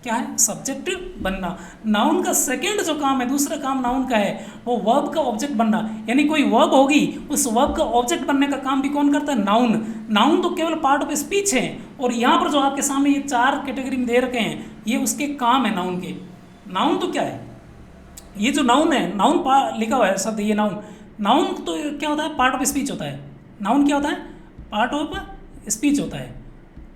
क्या है? सब्जेक्ट बनना। नाउन का सेकंड जो काम है, दूसरा काम नाउन का है, वो वर्ब का ऑब्जेक्ट बनना। यानी कोई वर्ब होगी, उस वर्ब का ऑब्जेक्ट बनने का काम भी कौन करता है? नाउन। नाउन तो केवल पार्ट ऑफ स्पीच है, और यहाँ पर जो आपके सामने ये 4 कैटेगरी में दे रखे हैं, ये उसके काम है नाउन के। नाउन तो क्या है? ये जो नाउन है, नाउन लिखा हुआ है शब्द, ये नाउन। नाउन तो क्या होता है? पार्ट ऑफ स्पीच होता है। नाउन क्या होता है? पार्ट ऑफ स्पीच होता है।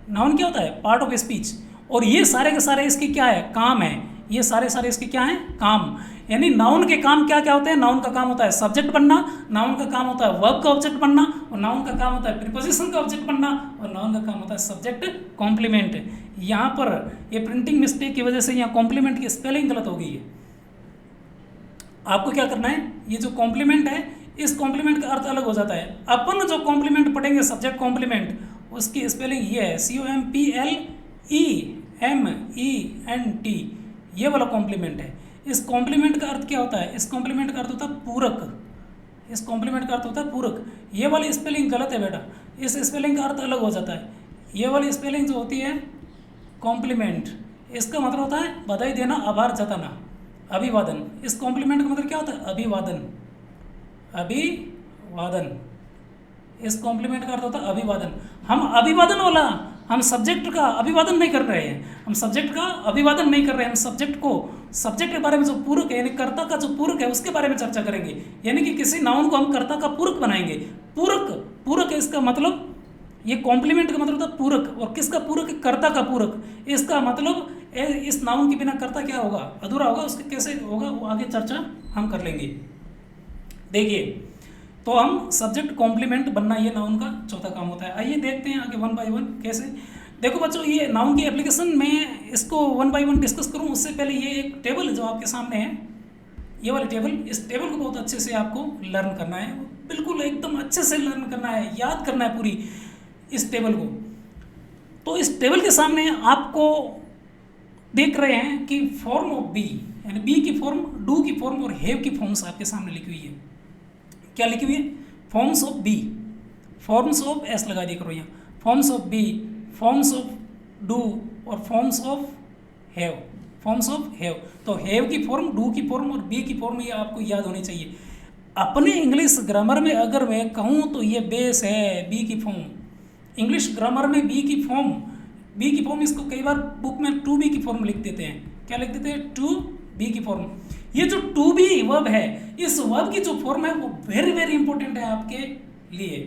नाउन क्या होता है? Part of speech. और ये सारे के सारे इसके क्या है? काम है। ये सारे सारे इसके क्या हैं? काम। यानी नाउन के काम क्या क्या होते हैं? नाउन का काम होता है सब्जेक्ट बनना, नाउन का काम होता है वर्ब का ऑब्जेक्ट बनना, और नाउन का काम होता है प्रीपोजिशन का ऑब्जेक्ट बनना, और नाउन का काम होता है सब्जेक्ट कॉम्प्लीमेंट। यहाँ पर ये प्रिंटिंग मिस्टेक की वजह से यहाँ कॉम्प्लीमेंट की स्पेलिंग गलत हो गई है। आपको क्या करना है? ये जो कॉम्प्लीमेंट है, इस कॉम्प्लीमेंट का अर्थ अलग हो जाता है। अपन जो कॉम्प्लीमेंट पढ़ेंगे सब्जेक्ट कॉम्प्लीमेंट, उसकी स्पेलिंग ये है COMPLEMENT, ये वाला कॉम्प्लीमेंट है। इस कॉम्प्लीमेंट का अर्थ क्या होता है? इस कॉम्प्लीमेंट का अर्थ होता है पूरक। इस कॉम्प्लीमेंट का अर्थ होता है पूरक। ये वाली स्पेलिंग गलत है बेटा, इस स्पेलिंग का अर्थ अलग हो जाता है। ये वाली स्पेलिंग जो होती है कॉम्प्लीमेंट, इसका मतलब होता है बधाई देना, आभार जताना, अभिवादन। इस कॉम्प्लीमेंट का मतलब क्या होता है? अभिवादन। अभिवादन, इस कॉम्प्लीमेंट का अर्थ होता है अभिवादन। हम अभिवादन वाला हम सब्जेक्ट का अभिवादन नहीं कर रहे हैं, हम सब्जेक्ट का अभिवादन नहीं कर रहे हैं, हम सब्जेक्ट के बारे में जो पूरक है यानी कर्ता का जो पूरक है उसके बारे में चर्चा करेंगे। यानी कि किसी नाउन को हम कर्ता का पूरक बनाएंगे। पूरक है इसका मतलब, ये कॉम्प्लीमेंट का मतलब था पूरक, और किसका पूरक है? कर्ता का पूरक। इसका मतलब इस नाउन के बिना कर्ता क्या होगा? अधूरा होगा। उसके कैसे होगा वो आगे चर्चा हम कर लेंगे। देखिए, तो हम सब्जेक्ट कॉम्प्लीमेंट बनना ये नाउन का चौथा काम होता है। आइए देखते हैं आगे 1 बाय 1 कैसे। देखो बच्चों, ये नाउन की एप्लीकेशन में इसको 1 बाय 1 डिस्कस करूं उससे पहले ये एक टेबल जो आपके सामने है, ये वाली टेबल, इस टेबल को बहुत अच्छे से आपको लर्न करना है, बिल्कुल एकदम अच्छे से लर्न करना है, याद करना है पूरी इस टेबल को। तो इस टेबल के सामने आपको देख रहे हैं कि फॉर्म ऑफ बी, यानी बी की फॉर्म, डू की फॉर्म और हैव की फॉर्म्स आपके सामने लिखी हुई है। क्या लिखी हुई है? Forms of be, forms of S लगा दिया करो यहाँ, forms of be, forms of do और forms of have, forms of have. तो हैव की फॉर्म, डू की फॉर्म और बी की फॉर्म ये आपको याद होनी चाहिए। अपने इंग्लिश ग्रामर में अगर मैं कहूँ तो ये बेस है बी की फॉर्म। इंग्लिश ग्रामर में बी की फॉर्म इसको कई बार बुक में टू बी की फॉर्म लिख देते हैं। क्या लिख देते हैं? टू बी की फॉर्म। ये जो टू बी वर्ब है, इस वर्ब की जो फॉर्म है वो वेरी वेरी इंपॉर्टेंट है आपके लिए।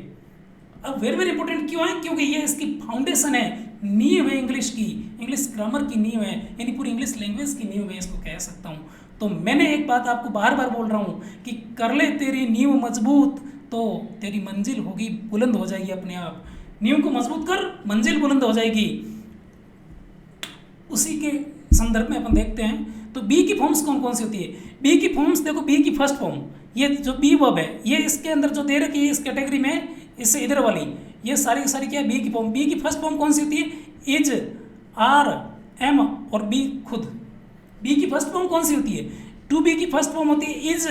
अब वेरी वेरी इंपॉर्टेंट क्यों है? क्योंकि ये इसकी फाउंडेशन है, नींव है इंग्लिश की, इंग्लिश ग्रामर की नींव है, यानी पूरी इंग्लिश लैंग्वेज की नींव है, इसको कह सकता हूँ। तो मैंने एक बात आपको बार बार बोल रहा हूँ कि कर ले तेरी नींव मजबूत तो तेरी मंजिल होगी, बुलंद हो जाएगी अपने आप। नींव को मजबूत कर, मंजिल बुलंद हो जाएगी। उसी के संदर्भ में अपन देखते हैं तो बी की फॉर्म्स कौन कौन सी होती है। बी की फॉर्म्स देखो, बी की फर्स्ट फॉर्म, ये जो बी वर्ब है, ये इसके अंदर जो दे रखी है इस कैटेगरी में, इससे इधर वाली, ये सारी की सारी क्या है? बी की फॉर्म। बी की फर्स्ट फॉर्म कौन सी होती है? इज, आर, एम और बी खुद। बी की फर्स्ट फॉर्म कौन सी होती है? टू बी की फर्स्ट फॉर्म होती है इज,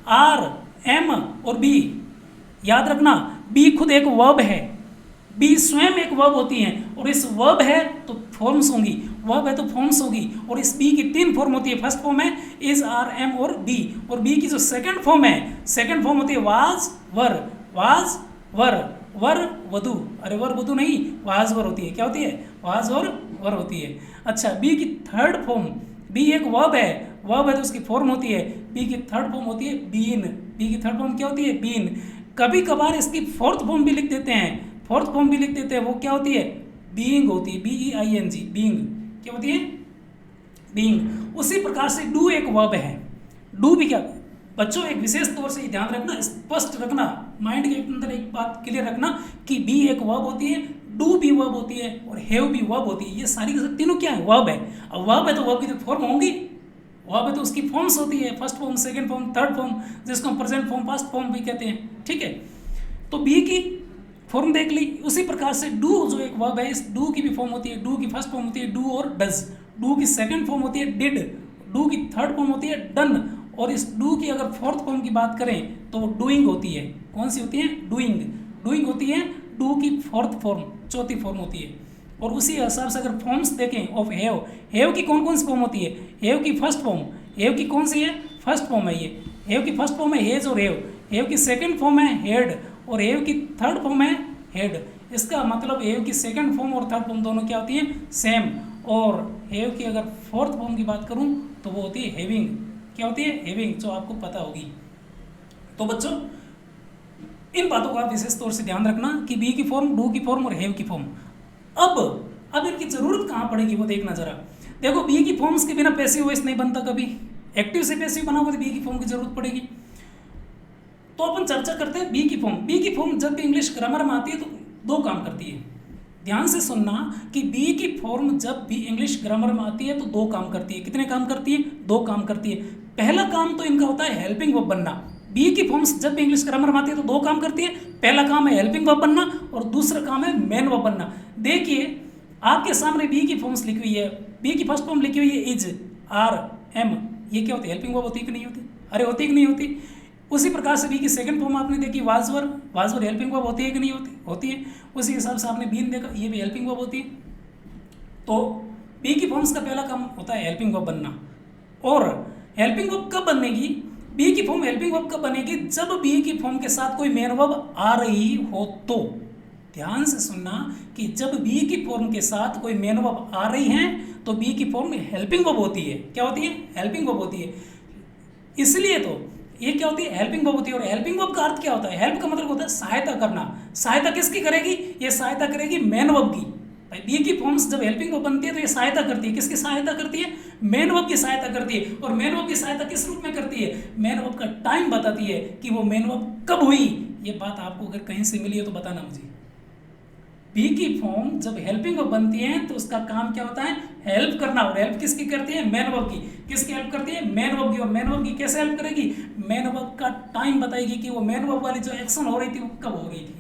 आर, एम और बी। याद रखना, बी खुद एक वर्ब है, बी स्वयं एक वर्ब होती है, और इस वर्ब है तो फॉर्म्स होंगी, वर्ब है तो फॉर्म्स होगी। और इस बी की 3 फॉर्म होती है। फर्स्ट फॉर्म है इज, आर, एम और बी। और बी की जो सेकंड फॉर्म है, सेकंड फॉर्म होती है वाज, वर, वाज, वर, वर, वधु। अरे वर वधु नहीं, वाज वर होती है। क्या होती है? वाज और वर होती है। अच्छा, बी की थर्ड फॉर्म, बी एक वर्ब है तो उसकी फॉर्म होती है, बी की थर्ड फॉर्म होती है बीन। बी की थर्ड फॉर्म क्या होती है? बीन। कभी कभार इसकी फोर्थ फॉर्म भी लिख देते हैं, फोर्थ फॉर्म भी लिख देते हैं, वो क्या होती है? बीइंग होती है, BEING, बीइंग। क्या होती है? बीइंग। उसी प्रकार से डू एक वर्ब है। डू भी क्या? बच्चों एक विशेष तौर से ध्यान रखना, स्पष्ट रखना, माइंड के अंदर एक बात क्लियर रखना कि बी एक वर्ब होती है, डू भी वर्ब होती है और हैव भी वर्ब होती है। ये सारी तीनों क्या है? वर्ब है। अब वर्ब है तो वर्ब की तो फॉर्म होंगी, वर्ब है तो उसकी फॉर्म्स होती है, first form, second form, third form, जिसको हम प्रेजेंट फॉर्म, पास्ट फॉर्म भी कहते हैं। ठीक है, तो बी की फॉर्म देख ली। उसी प्रकार से डू जो एक वर्ब है, इस डू की भी फॉर्म होती है, डू की फर्स्ट फॉर्म होती है डू और डज, डू की सेकंड फॉर्म होती है डिड, डू की थर्ड फॉर्म होती है डन, और इस डू की अगर फोर्थ फॉर्म की बात करें तो वो डूइंग होती है। कौन सी होती है? डूइंग। डूइंग होती है डू की फोर्थ फॉर्म, चौथी फॉर्म होती है। और उसी हिसाब से अगर फॉर्म्स देखें ऑफ हैव, हैव की कौन कौन सी फॉर्म होती है? हैव की फर्स्ट फॉर्म, हैव की कौन सी है? फर्स्ट फॉर्म है ये। हैव की फर्स्ट फॉर्म है हेज और हैव, हैव की सेकंड फॉर्म है हेड और हैव की थर्ड फॉर्म है हेड। इसका मतलब हैव की सेकंड फॉर्म और थर्ड फॉर्म दोनों क्या होती है? सेम। और हैव की अगर फोर्थ फॉर्म की बात करूं तो वो होती है हैविंग। क्या होती है? हैविंग, जो आपको पता होगी। तो बच्चों इन बातों का विशेष तौर से ध्यान रखना कि बी की फॉर्म, डू की फॉर्म और हैव की फॉर्म। अब इनकी जरूरत कहाँ पड़ेगी वो देखना जरा। देखो, बी की फॉर्म्स के बिना पैसिव वॉइस नहीं बनता कभी, एक्टिव से पैसिव बना हुआ तो बी की फॉर्म की जरूरत पड़ेगी। तो अपन चर्चा करते हैं बी की फॉर्म। बी की फॉर्म जब भी इंग्लिश ग्रामर में आती है तो 2 काम करती है। ध्यान से सुनना कि बी की फॉर्म जब भी इंग्लिश ग्रामर में आती है तो 2 काम करती है। कितने काम करती है? 2 काम करती है। पहला काम तो इनका होता है हेल्पिंग वर्ब बनना। बी की फॉर्म्स जब भी इंग्लिश ग्रामर में आती है तो 2 काम करती है। पहला काम है हेल्पिंग वर्ब बनना और दूसरा काम है मेन वर्ब बनना। देखिए आपके सामने बी की फॉर्म्स लिखी हुई है। बी की फर्स्ट फॉर्म लिखी हुई है इज, आर, एम। ये क्या होती है? हेल्पिंग वर्ब होती है कि नहीं होती? अरे होती कि नहीं होती? उसी प्रकार से बी की सेकंड फॉर्म आपने देखी वाजवर, वाजवर हेल्पिंग वर्ब होती है कि नहीं होती? होती है। उसी हिसाब से आपने बीन देखा, ये भी हेल्पिंग वर्ब होती है। तो बी की फॉर्म्स का पहला काम होता है हेल्पिंग वर्ब बनना। और हेल्पिंग वर्ब कब बनेगी? बी की फॉर्म हेल्पिंग वर्ब कब बनेगी? जब बी की फॉर्म के साथ कोई मेन वर्ब आ रही हो तो। ध्यान से सुनना कि जब बी की फॉर्म के साथ कोई मेन वर्ब आ रही है तो बी की फॉर्म हेल्पिंग वर्ब होती है। क्या होती है? हेल्पिंग वर्ब होती है। इसलिए तो ये क्या होती है? हेल्पिंग वर्ब होती है। और हेल्पिंग वर्ब का अर्थ क्या होता है? हेल्प का मतलब होता है सहायता करना। सहायता किसकी करेगी? ये सहायता करेगी मेन वर्ब की। भाई बी की फॉर्म्स जब हेल्पिंग वर्ब बनती है तो ये सहायता करती है। किसकी सहायता करती है? मेन वर्ब की सहायता करती है। और मेन वर्ब की सहायता किस रूप में करती है? मेन वर्ब का टाइम बताती है कि वो मेन वर्ब कब हुई। ये बात आपको अगर कहीं से मिली है तो बताना मुझे। बी की फॉर्म जब हेल्पिंग वर्ब बनती है तो उसका काम क्या होता है? हेल्प करना। और हेल्प किसकी करती है? मेन वर्ब की। किसकी हेल्प करती है? मेन वर्ब की। और मेन वर्ब की कैसे हेल्प करेगी? मेन वर्ब का टाइम बताएगी कि वो मेन वर्ब वाली जो एक्शन हो रही थी वो कब हो गई थी।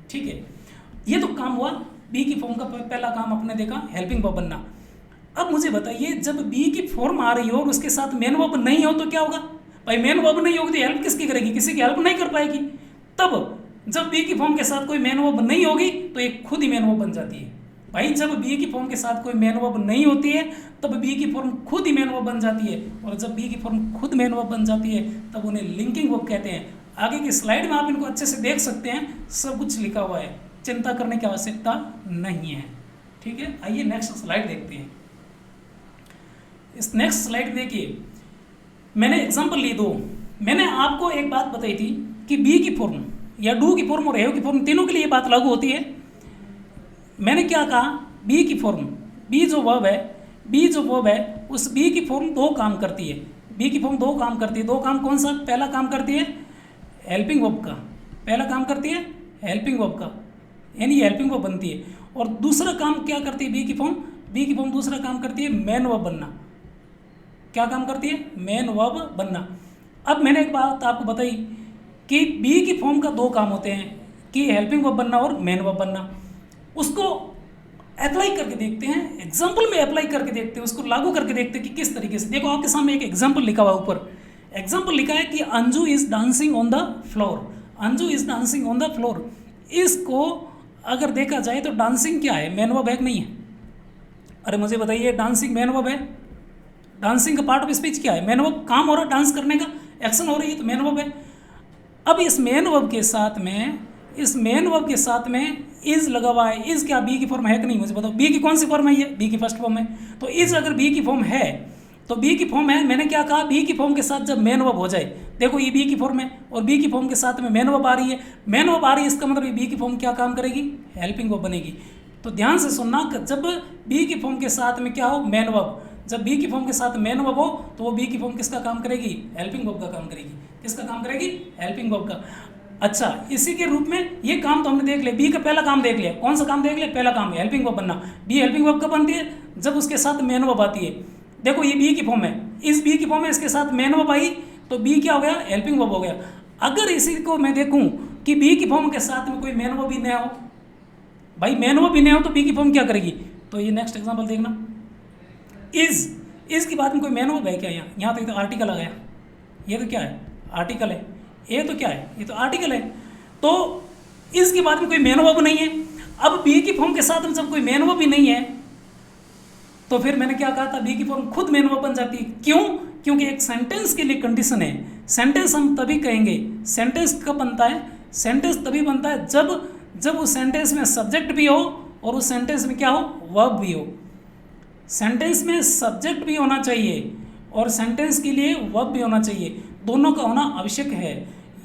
ठीक है, ये तो काम हुआ बी की फॉर्म का। पहला काम अपने देखा हेल्पिंग वर्ब बनना। अब मुझे बताइए जब बी की फॉर्म आ रही हो और उसके साथ मेन वर्ब नहीं हो तो क्या होगा? भाई मेन वर्ब नहीं होगी तो हेल्प किसकी करेगी? किसी की हेल्प नहीं कर पाएगी। तब जब बी की फॉर्म के साथ कोई मेन वर्ब नहीं होगी तो ये खुद ही मेन वर्ब बन जाती है। भाई जब बी की फॉर्म के साथ कोई मेन वर्ब नहीं होती है तब बी की फॉर्म खुद ही मेन वर्ब बन जाती है। और जब बी की फॉर्म खुद मेन वर्ब बन जाती है तब उन्हें लिंकिंग वर्ब कहते हैं। आगे की स्लाइड में आप इनको अच्छे से देख सकते हैं, सब कुछ लिखा हुआ है, चिंता करने की आवश्यकता नहीं है। ठीक है, आइए नेक्स्ट स्लाइड देखते हैं। इस नेक्स्ट स्लाइड देखिए, मैंने एग्जाम्पल ली दो। मैंने आपको एक बात बताई थी कि बी की फॉर्म या डू की फॉर्म और हैव की फॉर्म तीनों के लिए बात लागू होती है। मैंने क्या कहा? बी की फॉर्म, बी जो वर्ब है उस बी की फॉर्म दो काम करती है। बी की फॉर्म दो काम करती है। दो काम कौन सा? पहला काम करती है हेल्पिंग वर्ब का। पहला काम करती है हेल्पिंग वर्ब का, यानी हेल्पिंग वर्ब बनती है। और दूसरा काम क्या करती है बी की फॉर्म? बी की फॉर्म दूसरा काम करती है मेन वर्ब बनना। क्या काम करती है? मेन वर्ब बनना। अब मैंने एक बात आपको बताई कि बी की फॉर्म का दो काम होते हैं कि हेल्पिंग वर्ब बनना और मेन वर्ब बनना। उसको अप्लाई करके देखते हैं, एग्जाम्पल में अप्लाई करके देखते हैं, उसको लागू करके देखते हैं कि किस तरीके से। देखो आपके सामने एक एग्जाम्पल लिखा हुआ ऊपर। एग्जाम्पल लिखा है कि Anju is dancing on the floor. Anju is dancing on the floor. इसको अगर देखा जाए तो डांसिंग क्या है? मेन वर्ब है कि नहीं है? अरे मुझे बताइए, डांसिंग मेन वर्ब है? डांसिंग का पार्ट ऑफ स्पीच क्या है? Main verb. काम हो रहा है डांस करने का, एक्शन हो रही है तो मेन वर्ब है। अब इस मेन वर्ब के साथ में इज लगा हुआ है। इज क्या बी की फॉर्म है कि नहीं? मुझे बताओ, बी की कौन सी फॉर्म है? ये बी की फर्स्ट फॉर्म है। तो इज अगर बी की फॉर्म है तो बी की फॉर्म है। मैंने क्या कहा? बी की फॉर्म के साथ जब मेन वर्ब हो जाए, देखो ये बी की फॉर्म है और बी की फॉर्म के साथ में मेन वर्ब आ रही है। मेन वर्ब आ रही है इसका मतलब बी की फॉर्म क्या काम करेगी? हेल्पिंग वर्ब बनेगी। तो ध्यान से सुनना, जब बी की फॉर्म के साथ में क्या हो? Main verb. जब बी की फॉर्म के साथ मेन वर्ब हो तो वो बी की फॉर्म किसका काम करेगी? हेल्पिंग वर्ब का काम करेगी। किसका काम करेगी? हेल्पिंग वर्ब का। अच्छा, इसी के रूप में ये काम तो हमने देख लिया। बी का पहला काम देख लिया। कौन सा काम देख लिया? पहला काम हेल्पिंग वर्ब बनना। बी हेल्पिंग वर्ब कब बनती है? जब उसके साथ मेन वर्ब आती है। देखो ये बी की फॉर्म है, इस बी की फॉर्म है, इसके साथ मेन वर्ब आई तो बी क्या हो गया? हेल्पिंग वर्ब हो गया। अगर इसी को मैं देखूं कि बी की फॉर्म के साथ में कोई मेन वर्ब भी नहीं हो, भाई मेन वर्ब भी नहीं हो तो बी की फॉर्म क्या करेगी? तो ये नेक्स्ट एग्जाम्पल देखना। इज की बात में कोई मेन वर्ब है क्या? यहाँ तक तो आर्टिकल आ गया। ये तो क्या है? आर्टिकल है। ये तो क्या है? ये तो आर्टिकल है। तो इस के बाद में कोई मेन वर्ब नहीं है। अब बी की फॉर्म के साथ में जब कोई मेन वर्ब भी नहीं है तो फिर मैंने क्या कहा था? बी की फॉर्म खुद मेन वर्ब बन जाती है। क्यों? क्योंकि एक सेंटेंस के लिए कंडीशन है। सेंटेंस हम तभी कहेंगे, सेंटेंस कब बनता है? सेंटेंस तभी बनता है जब उस सेंटेंस में सब्जेक्ट भी हो और उस सेंटेंस में क्या हो? वर्ब भी हो। सेंटेंस में सब्जेक्ट भी होना चाहिए और सेंटेंस के लिए वर्ब भी होना चाहिए। दोनों का होना आवश्यक है।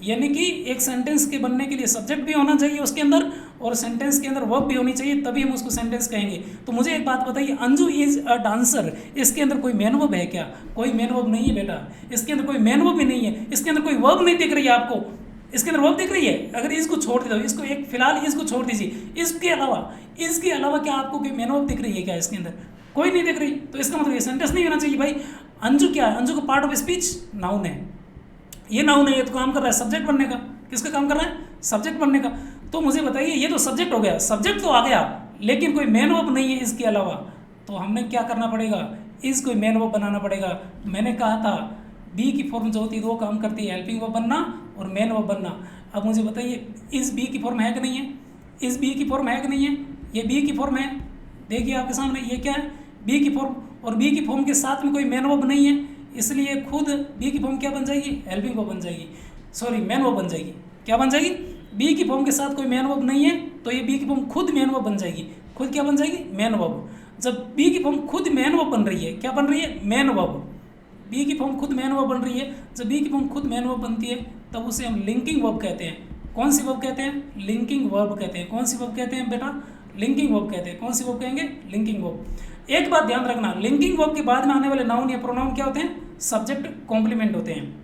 यानी कि एक सेंटेंस के बनने के लिए सब्जेक्ट भी होना चाहिए उसके अंदर और सेंटेंस के अंदर वर्ब भी होनी चाहिए, तभी हम उसको सेंटेंस कहेंगे। तो मुझे एक बात बताइए, अंजू इज अ डांसर, इसके अंदर कोई मेन वर्ब है क्या? कोई मेन वर्ब नहीं है बेटा। इसके अंदर कोई मेन वर्ब भी नहीं है। इसके अंदर कोई वर्ब नहीं दिख रही है आपको। इसके अंदर वर्ब दिख रही है? अगर इसको छोड़ दो, इसको एक फिलहाल इसको छोड़ दीजिए, इसके अलावा क्या आपको कोई मेन वर्ब दिख रही है क्या? इसके अंदर कोई नहीं दिख रही। तो इसका मतलब ये सेंटेंस नहीं होना चाहिए भाई। अंजू क्या है? अंजू का पार्ट ऑफ स्पीच नाउन है। ये नाउन है, ये तो काम कर रहा है सब्जेक्ट बनने का। किसका काम कर रहा है? सब्जेक्ट बनने का। तो मुझे बताइए, ये तो सब्जेक्ट हो गया, सब्जेक्ट तो आ गया, लेकिन कोई मेन वर्ब नहीं है इसके अलावा। तो हमने क्या करना पड़ेगा? इस कोई मेन वर्ब बनाना पड़ेगा। मैंने कहा था बी की फॉर्म जो होती है दो काम करती है, हेल्पिंग वर्ब बनना और मेन वर्ब बनना। अब मुझे बताइए, इस बी की फॉर्म है कि नहीं है? इस बी की फॉर्म है कि नहीं है? ये बी की फॉर्म है। देखिए आपके सामने ये क्या है? बी की फॉर्म। और बी की फॉर्म के साथ में कोई मेन वर्ब नहीं है, इसलिए खुद बी की फॉर्म क्या बन जाएगी? हेल्पिंग वर्ब बन जाएगी। सॉरी, मेन वर्ब बन जाएगी। क्या बन जाएगी? बी की फॉर्म के साथ कोई मेन वर्ब नहीं है तो ये बी की फॉर्म खुद मेन वर्ब बन जाएगी। खुद क्या बन जाएगी? Main verb. जब बी की फॉर्म खुद मेन वर्ब बन रही है, क्या बन रही है? Main verb. बी की फॉर्म खुद मेन वर्ब बन रही है। जब बी की फॉर्म खुद मेन वर्ब बनती है तब उसे हम लिंकिंग वर्ब कहते हैं। कौन सी वर्ब कहते हैं? लिंकिंग वर्ब कहते हैं। कौन सी वर्ब कहते हैं बेटा? लिंकिंग वर्ब कहते हैं। कौन सी वर्ब कहेंगे? Linking verb. एक बात ध्यान रखना, लिंकिंग वर्ब के बाद में आने वाले नाउन या प्रोनाउन क्या होते हैं? सब्जेक्ट कॉम्प्लीमेंट होते हैं।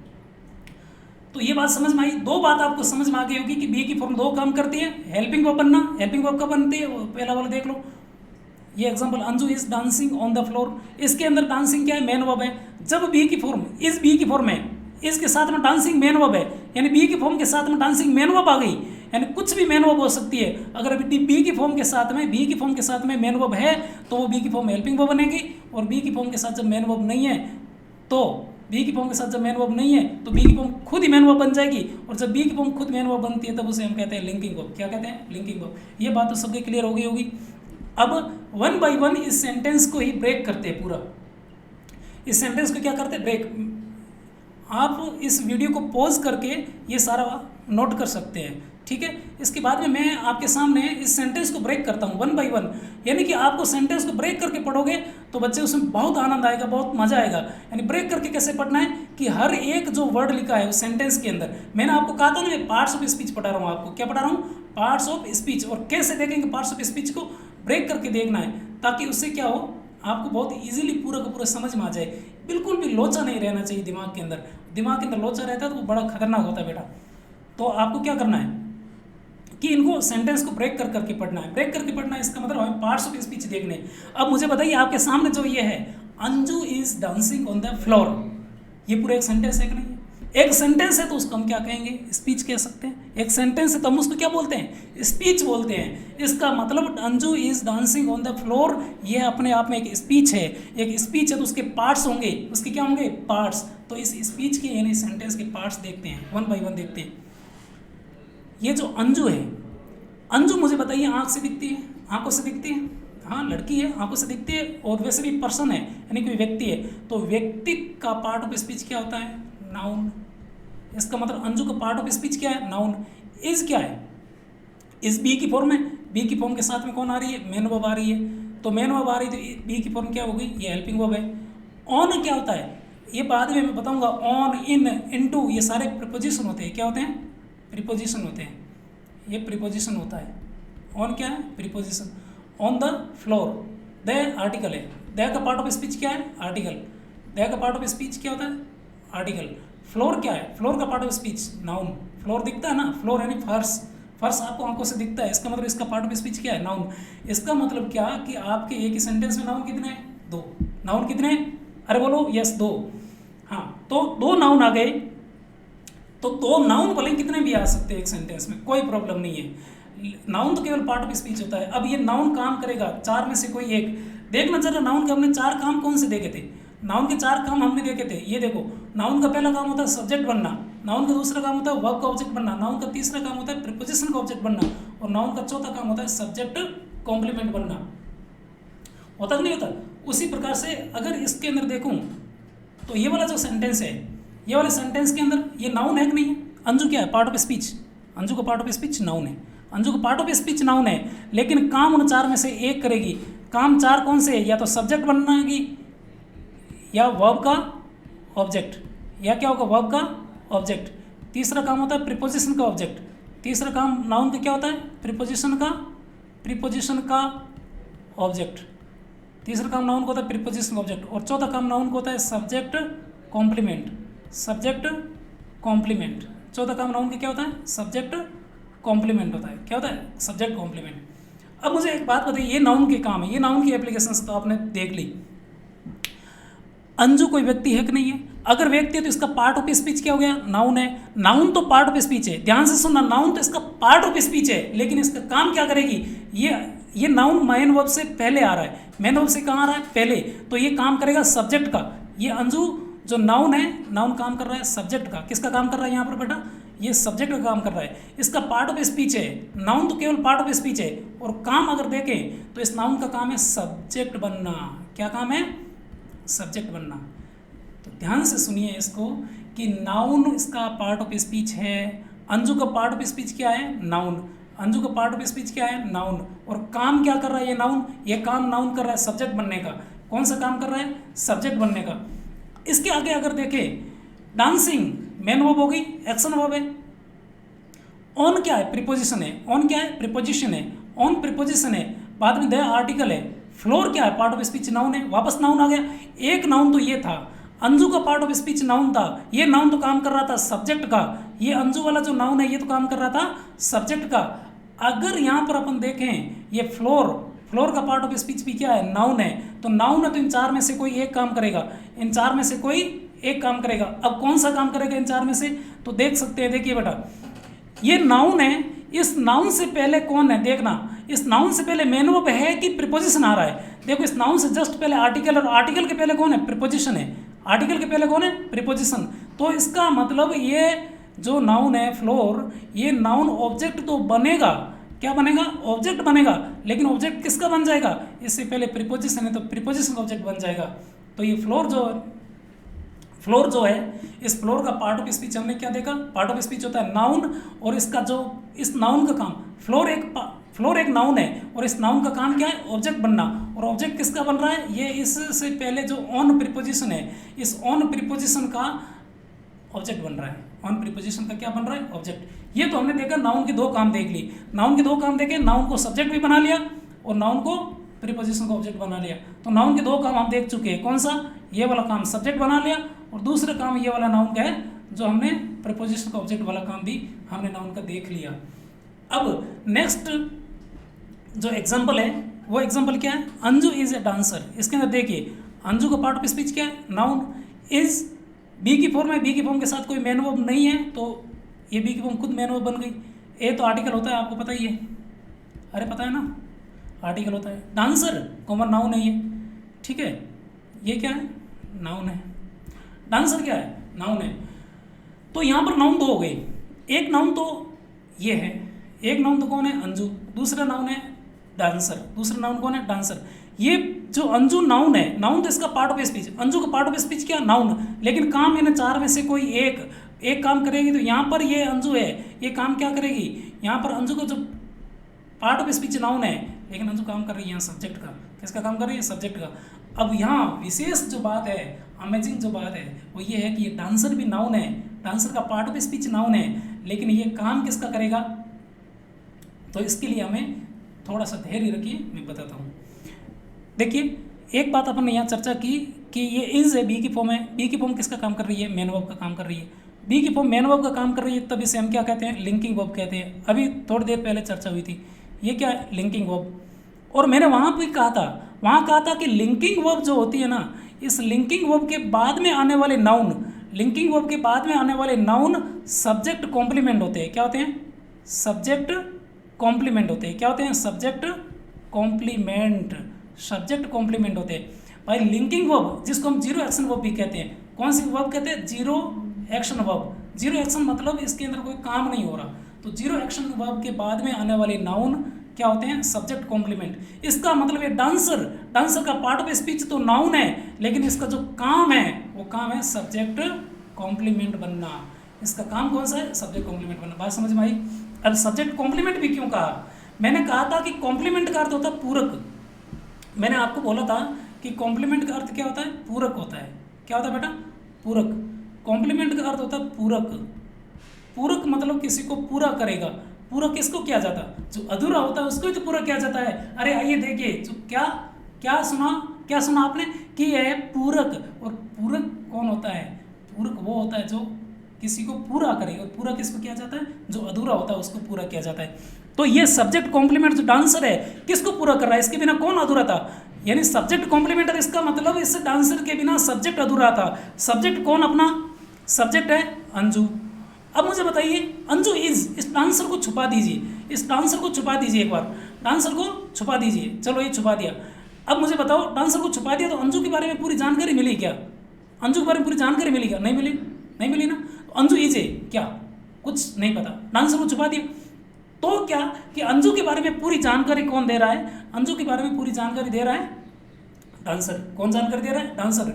तो ये बात समझ में आई। दो बात आपको समझ में आ गई होगी कि बी की फॉर्म दो काम करती है। हेल्पिंग वर्ब बनना, हेल्पिंग वर्ब कब बनती है? पहला वाला देख लो, ये example, Anju is dancing on the floor. इसके अंदर डांसिंग क्या है? मेन वर्ब है। जब बी की फॉर्म इस बी की फॉर्म है, इसके साथ में डांसिंग मेन वर्ब है, यानी बी की फॉर्म के साथ में डांसिंग मेन वर्ब आ गई, यानी कुछ भी मेन वर्ब हो सकती है। अगर बी की फॉर्म के साथ में मेन वर्ब है तो वो बी की फॉर्म हेल्पिंग वर्ब बनेगी, और बी की फॉर्म के साथ जब मेन वर्ब नहीं है तो बी की फॉर्म के साथ जब मेन वर्ब नहीं है तो बी की फॉर्म खुद ही मेन वर्ब बन जाएगी, और जब बी की फॉर्म खुद मेन वर्ब बनती है तब उसे हम कहते हैं लिंकिंग वर्ब। क्या कहते हैं? Linking verb. ये बात तो सबके क्लियर हो गई होगी। अब वन बाय वन इस सेंटेंस को ही ब्रेक करते हैं पूरा। इस सेंटेंस को क्या करते हैं? ब्रेक। आप इस वीडियो को पॉज करके ये सारा नोट कर सकते हैं, ठीक है। इसके बाद में मैं आपके सामने इस सेंटेंस को ब्रेक करता हूँ वन बाय वन, यानी कि आपको सेंटेंस को ब्रेक करके पढ़ोगे तो बच्चे उसमें बहुत आनंद आएगा, बहुत मजा आएगा। यानी ब्रेक करके कैसे पढ़ना है कि हर एक जो वर्ड लिखा है उस सेंटेंस के अंदर, मैंने आपको कहा था ना मैं पार्ट्स ऑफ स्पीच पढ़ा रहा हूँ आपको। क्या पढ़ा रहा हूँ? Parts of speech. और कैसे देखेंगे पार्ट्स ऑफ स्पीच को? ब्रेक करके देखना है, ताकि उससे क्या हो, आपको बहुत इजीली पूरा का पूरा समझ में आ जाए। बिल्कुल भी लोचा नहीं रहना चाहिए दिमाग के अंदर। दिमाग के अंदर लोचा रहता है तो वो बड़ा खतरनाक होता है बेटा। तो आपको क्या करना है कि इनको सेंटेंस को ब्रेक कर करके पढ़ना है। ब्रेक करके पढ़ना है इसका मतलब हमें पार्ट्स ऑफ स्पीच देखने। अब मुझे बताइए, आपके सामने जो ये है, Anju is dancing on the floor, ये पूरा एक सेंटेंस है कि नहीं? एक सेंटेंस है तो उसको हम क्या कहेंगे? स्पीच कह सकते हैं। एक सेंटेंस है तो हम उसको क्या बोलते हैं? स्पीच बोलते हैं। इसका मतलब Anju is dancing on the floor, ये अपने आप में एक स्पीच है। एक स्पीच है तो उसके पार्ट्स होंगे, उसके क्या होंगे? पार्ट्स। तो इस स्पीच के यानी सेंटेंस के पार्ट्स देखते हैं, वन बाय वन देखते हैं। ये जो अंजू है, अंजू मुझे बताइए आँख से दिखती है? आंखों से दिखती है? हाँ, लड़की है, आंखों से दिखती है। और वैसे भी पर्सन है, यानी कोई व्यक्ति है, तो व्यक्ति का पार्ट ऑफ स्पीच क्या होता है? नाउन। इसका मतलब अंजू का पार्ट ऑफ स्पीच क्या है? नाउन। इज क्या है? इस बी की फॉर्म है। बी की फॉर्म के साथ में कौन आ रही है? मेन वर्ब आ रही है। तो मेन वर्ब आ रही है तो बी की फॉर्म क्या हो गई? ये हेल्पिंग वर्ब है। ऑन क्या होता है? ये बाद में मैं बताऊंगा। ऑन, इन, इनटू, ये सारे प्रीपोजिशन होते हैं। क्या होते हैं? प्रीपोजिशन होते हैं। ये प्रीपोजिशन होता है। ऑन क्या है? Preposition. On the floor, the article है। द का पार्ट ऑफ स्पीच क्या है? आर्टिकल। द का पार्ट ऑफ स्पीच क्या होता है? आर्टिकल। फ्लोर क्या है? फ्लोर का part of speech noun. Floor दिखता है ना, फ्लोर यानी फर्श। फर्श आपको आंखों से दिखता है, इसका मतलब इसका पार्ट ऑफ स्पीच क्या है? नाउन। इसका मतलब क्या कि आपके एक ही सेंटेंस में नाउन कितने हैं? दो। नाउन कितने हैं? अरे बोलो यस, दो। हाँ, तो दो नाउन आ गए। तो दो नाउन भले कितने भी आ सकते हैं एक सेंटेंस में, कोई प्रॉब्लम नहीं है। नाउन तो केवल पार्ट ऑफ स्पीच होता है। अब ये नाउन काम करेगा चार में से कोई एक। देखना जरा, नाउन के हमने चार काम कौन से देखे थे? नाउन के चार काम हमने देखे थे, ये देखो। नाउन का पहला काम होता है सब्जेक्ट बनना, नाउन का दूसरा काम होता है वर्ब का ऑब्जेक्ट बनना, नाउन का तीसरा काम होता है प्रीपोजिशन का ऑब्जेक्ट बनना, और नाउन का चौथा काम होता है सब्जेक्ट कॉम्प्लीमेंट बनना। होता कि नहीं होता? उसी प्रकार से अगर इसके अंदर देखूं तो ये वाला जो सेंटेंस है, ये वाले सेंटेंस के अंदर ये नाउन है कि नहीं है? अंजू क्या है? Part of speech. अंजू का पार्ट ऑफ स्पीच नाउन है। अंजू का पार्ट ऑफ स्पीच नाउन है, लेकिन काम उन चार में से एक करेगी। काम चार कौन से है? या तो सब्जेक्ट बनाएगी, या वर्ब का ऑब्जेक्ट, या क्या होगा? वर्ब का ऑब्जेक्ट। तीसरा काम होता है प्रीपोजिशन का ऑब्जेक्ट। तीसरा काम नाउन का क्या होता है? प्रीपोजिशन का ऑब्जेक्ट। तीसरा काम नाउन को होता है प्रीपोजिशन का ऑब्जेक्ट, और चौथा काम नाउन को होता है सब्जेक्ट कॉम्प्लीमेंट। Subject complement. चौथा काम नाउन का क्या होता है? सब्जेक्ट कॉम्प्लीमेंट होता है। क्या होता है? Subject complement. अब मुझे एक बात बताइए, ये नाउन के काम है, ये नाउन की एप्लीकेशन तो आपने देख ली। अंजू कोई व्यक्ति है कि नहीं है? अगर व्यक्ति है तो इसका पार्ट ऑफ स्पीच क्या हो गया? नाउन है। नाउन तो पार्ट ऑफ स्पीच है, ध्यान से सुनना, नाउन तो इसका पार्ट ऑफ स्पीच है, लेकिन इसका काम क्या करेगी? ये नाउन मेन वर्ब से पहले आ रहा है। मेन वर्ब से कहाँ आ रहा है? पहले। तो ये काम करेगा सब्जेक्ट का। ये अंजू जो नाउन है, नाउन काम कर रहा है सब्जेक्ट का। किसका काम कर रहा है यहाँ पर बेटा? ये सब्जेक्ट का काम कर रहा है। इसका पार्ट ऑफ स्पीच है। नाउन तो केवल पार्ट ऑफ स्पीच है, और काम अगर देखें तो इस नाउन का काम है सब्जेक्ट बनना। क्या काम है? सब्जेक्ट बनना। तो ध्यान से सुनिए इसको कि नाउन इसका पार्ट ऑफ स्पीच है। अंजू का पार्ट ऑफ स्पीच क्या है? नाउन। अंजू का पार्ट ऑफ स्पीच क्या है, नाउन। और काम क्या कर रहा है ये नाउन, ये काम नाउन कर रहा है सब्जेक्ट बनने का। कौन सा काम कर रहा है, सब्जेक्ट बनने का। इसके आगे अगर देखें, डांसिंग मेन वर्ब हो गई, एक्शन वर्ब है। ऑन क्या है, प्रीपोजिशन है। ऑन क्या है, प्रीपोजिशन है। ऑन प्रीपोजिशन है, बाद में द आर्टिकल है। फ्लोर क्या है, पार्ट ऑफ स्पीच नाउन है। वापस नाउन आ गया। एक नाउन तो ये था, अंजू का पार्ट ऑफ स्पीच नाउन था। ये नाउन तो काम कर रहा था सब्जेक्ट का। ये अंजू वाला जो नाउन है ये तो काम कर रहा था सब्जेक्ट का। अगर यहाँ पर अपन देखें, ये फ्लोर का पार्ट ऑफ स्पीच भी क्या है, नाउन है। तो नाउन है तो इन चार में से कोई एक काम करेगा, इन चार में से कोई एक काम करेगा। अब कौन सा काम करेगा इन चार में से, तो देख सकते हैं, देखिए बेटा, ये नाउन है। इस नाउन से पहले कौन है, देखना, इस नाउन से पहले मेन वर्ब है कि प्रीपोजिशन आ रहा है। देखो, इस नाउन से जस्ट पहले आर्टिकल, और आर्टिकल के पहले कौन है, प्रीपोजिशन है। आर्टिकल के पहले कौन है, प्रीपोजिशन। तो इसका मतलब ये जो नाउन है फ्लोर, ये नाउन ऑब्जेक्ट तो बनेगा, क्या बनेगा, ऑब्जेक्ट बनेगा। लेकिन ऑब्जेक्ट किसका बन जाएगा, इससे पहले प्रीपोजिशन है तो प्रीपोजिशन का ऑब्जेक्ट बन जाएगा। तो ये फ्लोर जो है, इस फ्लोर का पार्ट ऑफ स्पीच हमने क्या देखा, पार्ट ऑफ स्पीच होता है नाउन। और इसका जो, इस नाउन का काम, फ्लोर एक नाउन है, और इस नाउन का काम क्या है, ऑब्जेक्ट बनना। और ऑब्जेक्ट किसका बन रहा है, ये इससे पहले जो ऑन प्रीपोजिशन है, इस ऑन प्रीपोजिशन का ऑब्जेक्ट बन रहा है। ऑन प्रीपोजिशन का क्या बन रहा है, ऑब्जेक्ट। ये तो हमने देखा, नाउन के दो काम देख ली, नाउन के दो काम देखे, नाउन को सब्जेक्ट भी बना लिया और नाउन को प्रीपोजिशन का ऑब्जेक्ट बना लिया। तो नाउन के दो काम हम देख चुके हैं। कौन सा, ये वाला काम सब्जेक्ट बना लिया, और दूसरा काम ये वाला नाउन का है जो हमने प्रीपोजिशन का ऑब्जेक्ट वाला काम भी हमने नाउन का देख लिया। अब नेक्स्ट जो एग्जाम्पल है, वो एग्जाम्पल क्या है, अंजू इज ए डांसर। इसके अंदर देखिए, अंजू का पार्ट ऑफ स्पीच क्या है, नाउन। इज बी की फॉर्म है, बी की फॉर्म के साथ कोई मेन वर्ब नहीं है, तो ये बी की फॉर्म खुद मेन वर्ब बन गई। ए तो आर्टिकल होता है, आपको पता ही है, अरे पता है ना, आर्टिकल होता है। डांसर कॉमन नाउन है ये, ठीक है, ये क्या है, नाउन है। डांसर क्या है, नाउन है। तो यहाँ पर नाउन दो हो गए। एक नाउन तो ये है, एक नाउन तो कौन है, अंजू। दूसरा नाउन है डांसर, दूसरा नाउन कौन है, डांसर। ये जो अंजू नाउन है, नाउन तो इसका पार्ट ऑफ स्पीच, अंजू का पार्ट ऑफ स्पीच क्या, नाउन। लेकिन काम इन्हें चार में से कोई एक काम करेगी। तो यहाँ पर ये अंजू है, ये काम क्या करेगी, यहाँ पर अंजू का जो पार्ट ऑफ स्पीच नाउन है, लेकिन अंजू काम कर रही है यहाँ सब्जेक्ट का। किसका काम कर रही है, सब्जेक्ट का। अब यहाँ विशेष जो बात है, अमेजिंग जो बात है, वो ये है कि ये डांसर भी नाउन है, डांसर का पार्ट ऑफ स्पीच नाउन है, लेकिन ये काम किसका करेगा। तो इसके लिए हमें थोड़ा सा धैर्य रखिए, मैं बताता हूँ। देखिए, एक बात अपन ने यहाँ चर्चा की कि ये इज है, बी की फॉर्म है। बी की फॉर्म किसका काम कर रही है, मेन वर्ब का काम कर रही है। बी की फॉर्म मेन वर्ब का काम कर रही है, तब इसे हम क्या कहते हैं, लिंकिंग वर्ब कहते हैं। अभी थोड़ी देर पहले चर्चा हुई थी, ये क्या है, लिंकिंग वर्ब। और मैंने वहाँ भी कहा था, कि लिंकिंग वर्ब जो होती है ना, इस लिंकिंग वर्ब के बाद में आने वाले नाउन, लिंकिंग वर्ब के बाद में आने वाले नाउन सब्जेक्ट कॉम्प्लीमेंट होते हैं। क्या होते हैं, सब्जेक्ट कॉम्प्लीमेंट होते हैं। क्या होते हैं, सब्जेक्ट कॉम्प्लीमेंट, सब्जेक्ट कॉम्प्लीमेंट होते हैं। भाई लिंकिंग वर्ब, जिसको हम जीरो एक्शन वर्ब भी कहते हैं। कौन सी वर्ब कहते हैं, zero action verb. Zero action मतलब इसके अंदर कोई काम नहीं हो रहा। तो जीरो एक्शन वर्ब के बाद में आने वाले नाउन क्या होते हैं, सब्जेक्ट कॉम्प्लीमेंट। इसका मतलब है डांसर का पार्ट ऑफ स्पीच तो नाउन है, लेकिन इसका जो काम है वो काम है सब्जेक्ट कॉम्प्लीमेंट बनना। इसका काम कौन सा है, सब्जेक्ट कॉम्प्लीमेंट बनना। बात समझ में आई। अब सब्जेक्ट कॉम्प्लीमेंट भी क्यों कहा, मैंने कहा था कि कॉम्प्लीमेंट का अर्थ होता है पूरक। मैंने आपको बोला था कि कॉम्प्लीमेंट का अर्थ क्या होता है, पूरक होता है। क्या होता है बेटा, पूरक। कॉम्प्लीमेंट का अर्थ होता है पूरक। पूरक मतलब किसी को पूरा करेगा। पूरा किसको किया जाता है, जो अधूरा होता है उसको ही तो पूरा किया जाता है। अरे आइए देखिए, जो क्या सुना आपने कि यह है पूरक। और पूरक कौन होता है, पूरक वो होता है जो किसी को पूरा करे। और पूरा किसको किया जाता है, जो अधूरा होता है उसको पूरा किया जाता है। तो ये सब्जेक्ट कॉम्प्लीमेंट जो डांसर है किसको पूरा कर रहा है, इसके बिना कौन अधूरा था। यानी सब्जेक्ट कॉम्प्लीमेंट, इसका मतलब इस डांसर के बिना सब्जेक्ट अधूरा था। सब्जेक्ट कौन, अपना सब्जेक्ट है अंजू। अब मुझे बताइए, अंजू इज, इस डांसर को छुपा दीजिए, इस डांसर को छुपा दीजिए, एक बार डांसर को छुपा दीजिए। चलो ये छुपा दिया। अब मुझे बताओ, डांसर को छुपा दिया तो अंजू के बारे में पूरी जानकारी मिली क्या, अंजू के बारे में पूरी जानकारी मिली क्या, नहीं मिली ना। तो अंजू इज है क्या, कुछ नहीं पता, डांसर को छुपा दिया। तो क्या कि अंजू के बारे में पूरी जानकारी कौन दे रहा है, अंजू के बारे में पूरी जानकारी दे रहा है डांसर। कौन जानकारी दे रहा है, डांसर।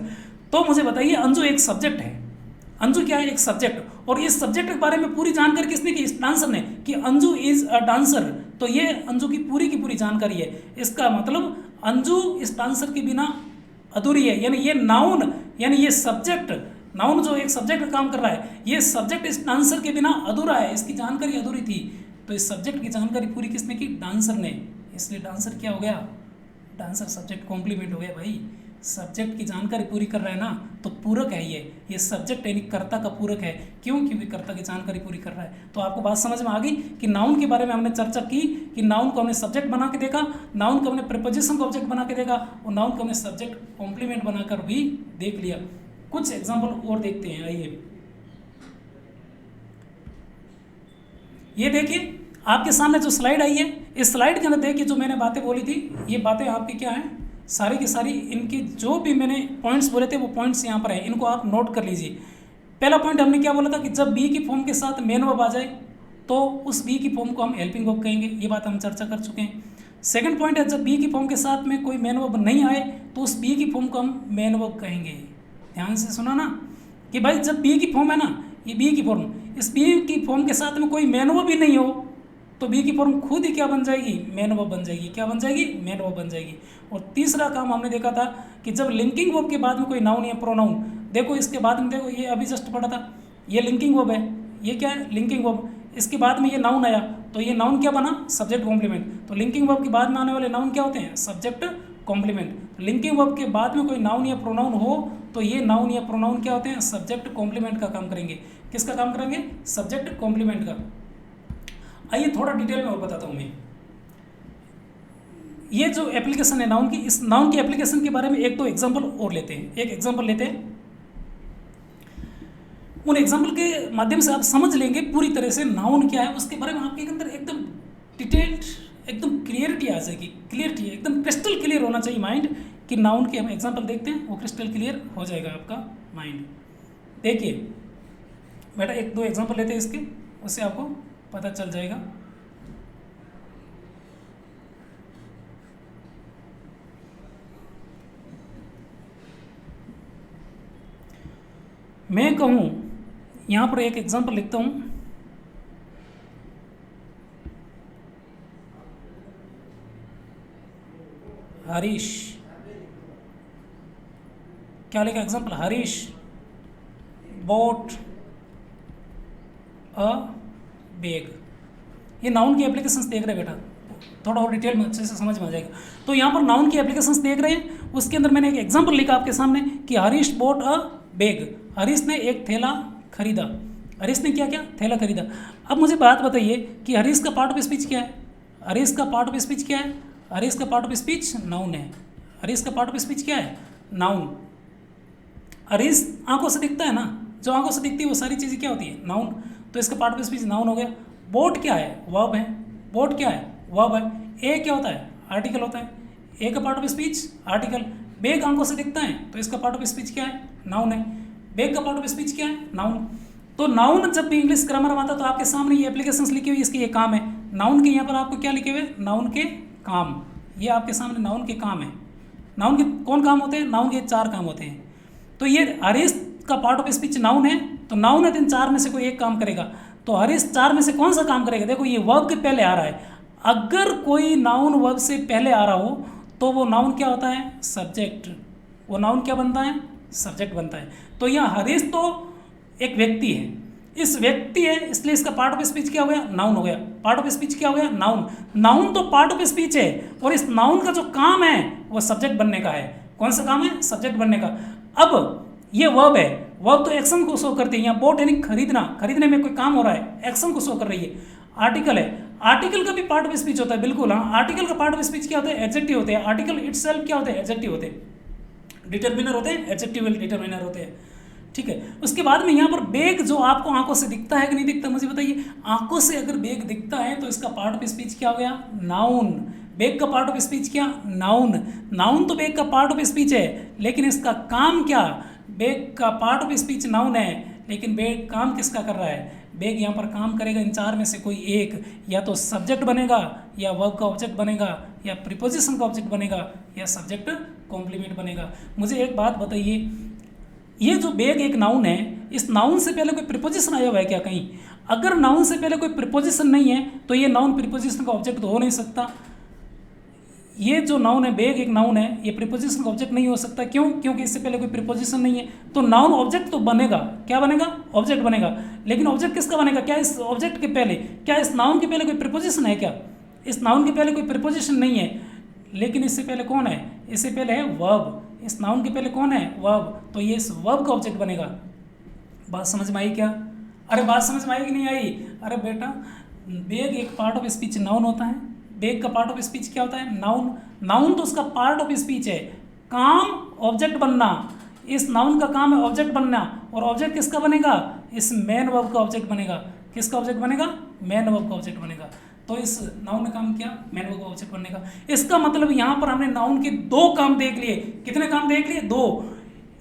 तो मुझे बताइए, अंजू एक सब्जेक्ट है, अंजू क्या है, एक सब्जेक्ट, और इस सब्जेक्ट के बारे में पूरी जानकारी किसने की, इस डांसर ने, कि अंजू इज अ डांसर। तो ये अंजू की पूरी जानकारी है। इसका मतलब अंजू इस डांसर के बिना अधूरी है, यानी ये नाउन, यानी ये सब्जेक्ट, नाउन जो एक सब्जेक्ट का काम कर रहा है, ये सब्जेक्ट इस डांसर के बिना अधूरा है, इसकी जानकारी अधूरी थी। तो इस सब्जेक्ट की जानकारी पूरी किसने की, डांसर ने। इसलिए डांसर क्या हो गया, डांसर सब्जेक्ट कॉम्प्लीमेंट हो गया भाई। सब्जेक्ट की जानकारी पूरी कर रहा है ना, तो पूरक है ये सब्जेक्ट यानी कर्ता का पूरक है। क्यों, क्योंकि कर्ता की जानकारी पूरी कर रहा है। तो आपको बात समझ में आ गई कि नाउन के बारे में हमने चर्चा की कि नाउन को हमने सब्जेक्ट बना के देखा, नाउन को हमने प्रीपोजिशन को ऑब्जेक्ट बना के देखा, और नाउन को हमने सब्जेक्ट कॉम्प्लीमेंट बनाकर भी देख लिया। कुछ एग्जाम्पल और देखते हैं, आइए। ये देखिए आपके सामने जो स्लाइड आई है, इस स्लाइड के अंदर देखिए जो मैंने बातें बोली थी, ये बातें आपकी क्या हैं, सारी की सारी इनकी जो भी मैंने पॉइंट्स बोले थे वो पॉइंट्स यहाँ पर है, इनको आप नोट कर लीजिए। पहला पॉइंट हमने क्या बोला था कि जब बी की फॉर्म के साथ मेन वर्ब आ जाए तो उस बी की फॉर्म को हम हेल्पिंग वर्ब कहेंगे, ये बात हम चर्चा कर चुके हैं। सेकंड पॉइंट है, जब बी की फॉर्म के साथ में कोई मेन वर्ब नहीं आए तो उस बी की फॉर्म को हम मेन वर्ब कहेंगे। ध्यान से सुना ना कि भाई जब बी की फॉर्म है ना, ये बी की फॉर्म, इस बी की फॉर्म के साथ में कोई मेन वर्ब भी नहीं हो तो बी की फॉर्म खुद ही क्या बन जाएगी, मेन वर्ब बन जाएगी। क्या बन जाएगी, मेन वर्ब बन जाएगी। और तीसरा काम हमने देखा था कि जब लिंकिंग वर्ब के बाद में कोई नाउन या प्रोनाउन, देखो इसके बाद में, देखो ये अभी जस्ट पढ़ा था, ये लिंकिंग वर्ब है, ये क्या है, लिंकिंग वर्ब। इसके बाद में ये नाउन आया तो ये नाउन क्या बना, सब्जेक्ट कॉम्प्लीमेंट। तो लिंकिंग वर्ब के बाद में आने वाले नाउन क्या होते हैं, सब्जेक्ट कॉम्प्लीमेंट। लिंकिंग वर्ब के बाद में कोई नाउन या प्रोनाउन हो तो ये नाउन या प्रोनाउन क्या होते हैं, सब्जेक्ट कॉम्प्लीमेंट का काम करेंगे। किसका काम करेंगे, सब्जेक्ट कॉम्प्लीमेंट का। आइए थोड़ा डिटेल में और बताता हूँ मैं। ये जो एप्लीकेशन है नाउन की, इस नाउन की एप्लीकेशन के बारे में एक दो एग्जांपल और लेते हैं। एक एग्जांपल लेते हैं, उन एग्जांपल के माध्यम से आप समझ लेंगे पूरी तरह से नाउन क्या है, उसके बारे में आपके अंदर एकदम डिटेल्ड, एकदम क्लियरिटी आ जाएगी। क्लियरिटी एकदम क्रिस्टल क्लियर होना चाहिए माइंड कि नाउन के हम एग्जांपल देखते हैं, वो क्रिस्टल क्लियर हो जाएगा आपका माइंड। देखिए बेटा एक दो एग्जांपल लेते हैं इसके, उससे आपको पता चल जाएगा। मैं कहूँ, यहाँ पर एक एग्जांपल लिखता हूँ, हरीश, क्या लिखा example, Harish bought a bag. ये नाउन की एप्लीकेशंस देख रहे हैं बेटा, थोड़ा और डिटेल में अच्छे से समझ में आ जाएगा। तो यहाँ पर नाउन की एप्लीकेशंस देख रहे हैं, उसके अंदर मैंने एक एग्जांपल लिखा आपके सामने कि Harish bought a bag. Harish ने एक थैला खरीदा। हरीश ने क्या क्या, थैला खरीदा। अब मुझे बात बताइए कि हरीश का पार्ट ऑफ स्पीच क्या है, हरीश का पार्ट ऑफ स्पीच क्या है, हरीश का पार्ट ऑफ स्पीच नाउन है। हरीश का पार्ट ऑफ स्पीच क्या है, नाउन। हरीश आंखों से दिखता है ना, जो आंखों से दिखती है वो सारी चीज़ें क्या होती है, नाउन। तो इसका पार्ट ऑफ स्पीच नाउन हो गया। बोट क्या है, वर्ब है। बोट क्या है, वर्ब है। ए क्या होता है, आर्टिकल होता है। ए का part of speech article. Bag आंखों से दिखता है तो इसका पार्ट ऑफ स्पीच क्या है, नाउन है। बैग का पार्ट ऑफ स्पीच क्या है, नाउन। तो नाउन जब भी इंग्लिश ग्रामर में आता तो आपके सामने ये एप्लीकेशंस लिखी हुई, इसके ये काम है। नाउन के यहाँ पर आपको क्या लिखे हुए, नाउन के काम। ये आपके सामने नाउन के काम है। नाउन के कौन काम होते हैं, नाउन के 4 काम होते हैं। तो ये हरीश का पार्ट ऑफ स्पीच नाउन है, तो नाउन है तो इन 4 में से कोई एक काम करेगा। तो हरीश 4 में से कौन सा काम करेगा, देखो ये वर्ब के पहले आ रहा है। अगर कोई नाउन वर्ब से पहले आ रहा हो तो वो नाउन क्या होता है, सब्जेक्ट। वो नाउन क्या बनता है, सब्जेक्ट बनता है। तो यहाँ हरीश तो एक व्यक्ति है, इस व्यक्ति है इसलिए इसका पार्ट ऑफ स्पीच क्या हो गया, नाउन हो गया। पार्ट ऑफ स्पीच क्या हो गया, नाउन। नाउन तो पार्ट ऑफ स्पीच है और इस नाउन का जो काम है वो सब्जेक्ट बनने का है। कौन सा काम है, सब्जेक्ट बनने का। अब ये वर्ब है, वर्ब तो एक्शन को शो करती है। यहाँ बोट यानी खरीदना, खरीदने में कोई काम हो रहा है, एक्शन को शो कर रही है। आर्टिकल है, आर्टिकल का भी पार्ट ऑफ स्पीच होता है, बिल्कुल। हाँ, आर्टिकल का पार्ट ऑफ स्पीच क्या होता है, एडजेक्टिव होते हैं। आर्टिकल इटसेल्फ क्या होते हैं, एडजेक्टिव होते हैं। डिटरमिनर होते हैं, एडजेक्टिव डिटरमिनर होते हैं। ठीक है, उसके बाद में यहाँ पर बैग जो आपको आंखों से दिखता है कि नहीं दिखता, मुझे बताइए। आंखों से अगर बैग दिखता है तो इसका पार्ट ऑफ स्पीच क्या हो गया, नाउन। बैग का पार्ट ऑफ स्पीच क्या, नाउन। नाउन तो बैग का पार्ट ऑफ स्पीच है, लेकिन इसका काम क्या, बैग का पार्ट ऑफ स्पीच नाउन है, लेकिन बैग काम किसका कर रहा है, बैग यहाँ पर काम करेगा इन 4 में से कोई एक, या तो सब्जेक्ट बनेगा, या वर्ब का ऑब्जेक्ट बनेगा, या प्रीपोजिशन का ऑब्जेक्ट बनेगा, या सब्जेक्ट कॉम्प्लीमेंट बनेगा। मुझे एक बात बताइए, ये जो बेग एक नाउन है, इस नाउन से पहले कोई प्रीपोजिशन आया हुआ है क्या कहीं? अगर नाउन से पहले कोई प्रीपोजिशन नहीं है तो ये नाउन प्रीपोजिशन का ऑब्जेक्ट तो हो नहीं सकता। ये जो नाउन है, बेग एक नाउन है, ये प्रीपोजिशन का ऑब्जेक्ट नहीं हो सकता। क्यों? क्योंकि इससे पहले कोई प्रीपोजिशन नहीं है। तो नाउन ऑब्जेक्ट तो बनेगा, क्या बनेगा? ऑब्जेक्ट बनेगा। लेकिन ऑब्जेक्ट किसका बनेगा? क्या इस ऑब्जेक्ट के पहले, क्या इस नाउन के पहले कोई प्रीपोजिशन है क्या? इस नाउन के पहले कोई प्रीपोजिशन नहीं है। लेकिन इससे पहले कौन है? इससे पहले है वर्ब। इस नाउन के पहले कौन है? वर्ब। तो ये इस वर्ब का ऑब्जेक्ट बनेगा। बात समझ में आई क्या? अरे बात समझ में आई कि नहीं आई? अरे बेटा, बेग एक पार्ट ऑफ स्पीच नाउन होता है। बेग का पार्ट ऑफ स्पीच क्या होता है? नाउन। नाउन तो उसका पार्ट ऑफ स्पीच है। काम ऑब्जेक्ट बनना, इस नाउन का काम है ऑब्जेक्ट बनना। और ऑब्जेक्ट किसका बनेगा? इस मेन वर्ब का ऑब्जेक्ट बनेगा। किसका ऑब्जेक्ट बनेगा? मेन वर्ब का ऑब्जेक्ट बनेगा। तो इस नाउन ने काम किया, मेन वर्ब का ऑब्जेक्ट बनेगा। इसका मतलब यहाँ पर हमने नाउन के दो काम देख लिए। कितने काम देख लिए? दो।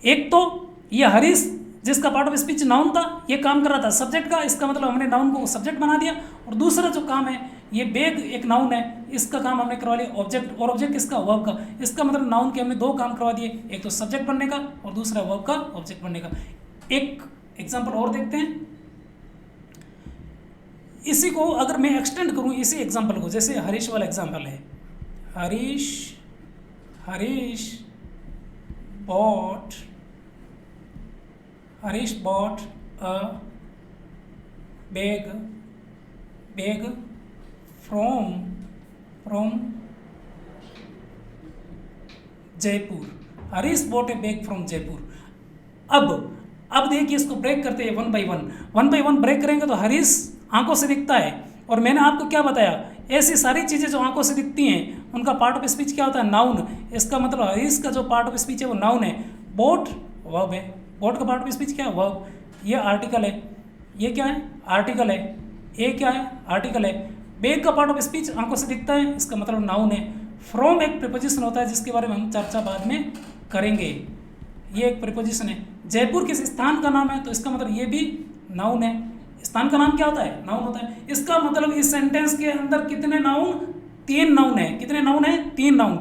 एक तो ये हरीश जिसका पार्ट ऑफ स्पीच नाउन था, ये काम कर रहा था सब्जेक्ट का, इसका मतलब हमने नाउन को सब्जेक्ट बना दिया। और दूसरा जो काम है, ये बेग एक नाउन है, इसका काम हमने करवा लिया ऑब्जेक्ट। और ऑब्जेक्ट किसका? वर्ब का। इसका मतलब नाउन के हमने दो काम करवा दिए, एक तो सब्जेक्ट बनने का और दूसरा वर्ब का ऑब्जेक्ट बनने का। एक एग्जाम्पल और देखते हैं। इसी को अगर मैं एक्सटेंड करूं, इसी एग्जाम्पल को, जैसे हरीश वाला एग्जाम्पल है, Harish bought a bag from Jaipur. Harish bot A bag from Jaipur. अब देखिए, इसको ब्रेक करते हैं वन बाई वन ब्रेक करेंगे तो हरीश आंखों से दिखता है। और मैंने आपको क्या बताया? ऐसी सारी चीज़ें जो आंखों से दिखती हैं उनका पार्ट ऑफ स्पीच क्या होता है? नाउन। इसका मतलब हरीश का जो पार्ट ऑफ स्पीच है वो नाउन है। बॉट वर्ब है। बॉट का पार्ट ऑफ स्पीच क्या है? वर्ब। ये आर्टिकल है। ये क्या है? आर्टिकल है। ए क्या है? आर्टिकल है। बैग का पार्ट ऑफ स्पीच आंखों से दिखता है, इसका मतलब नाउन है। फ्रॉम एक प्रीपोजिशन होता है जिसके बारे में हम चर्चा बाद में करेंगे। ये एक प्रीपोजिशन है। जयपुर किस स्थान का नाम है, तो इसका मतलब ये भी नाउन है। स्थान का नाम क्या होता है? नाउन होता है। इसका मतलब इस सेंटेंस के अंदर कितने नाउन? 3 नाउन है। कितने नाउन है? 3 नाउन।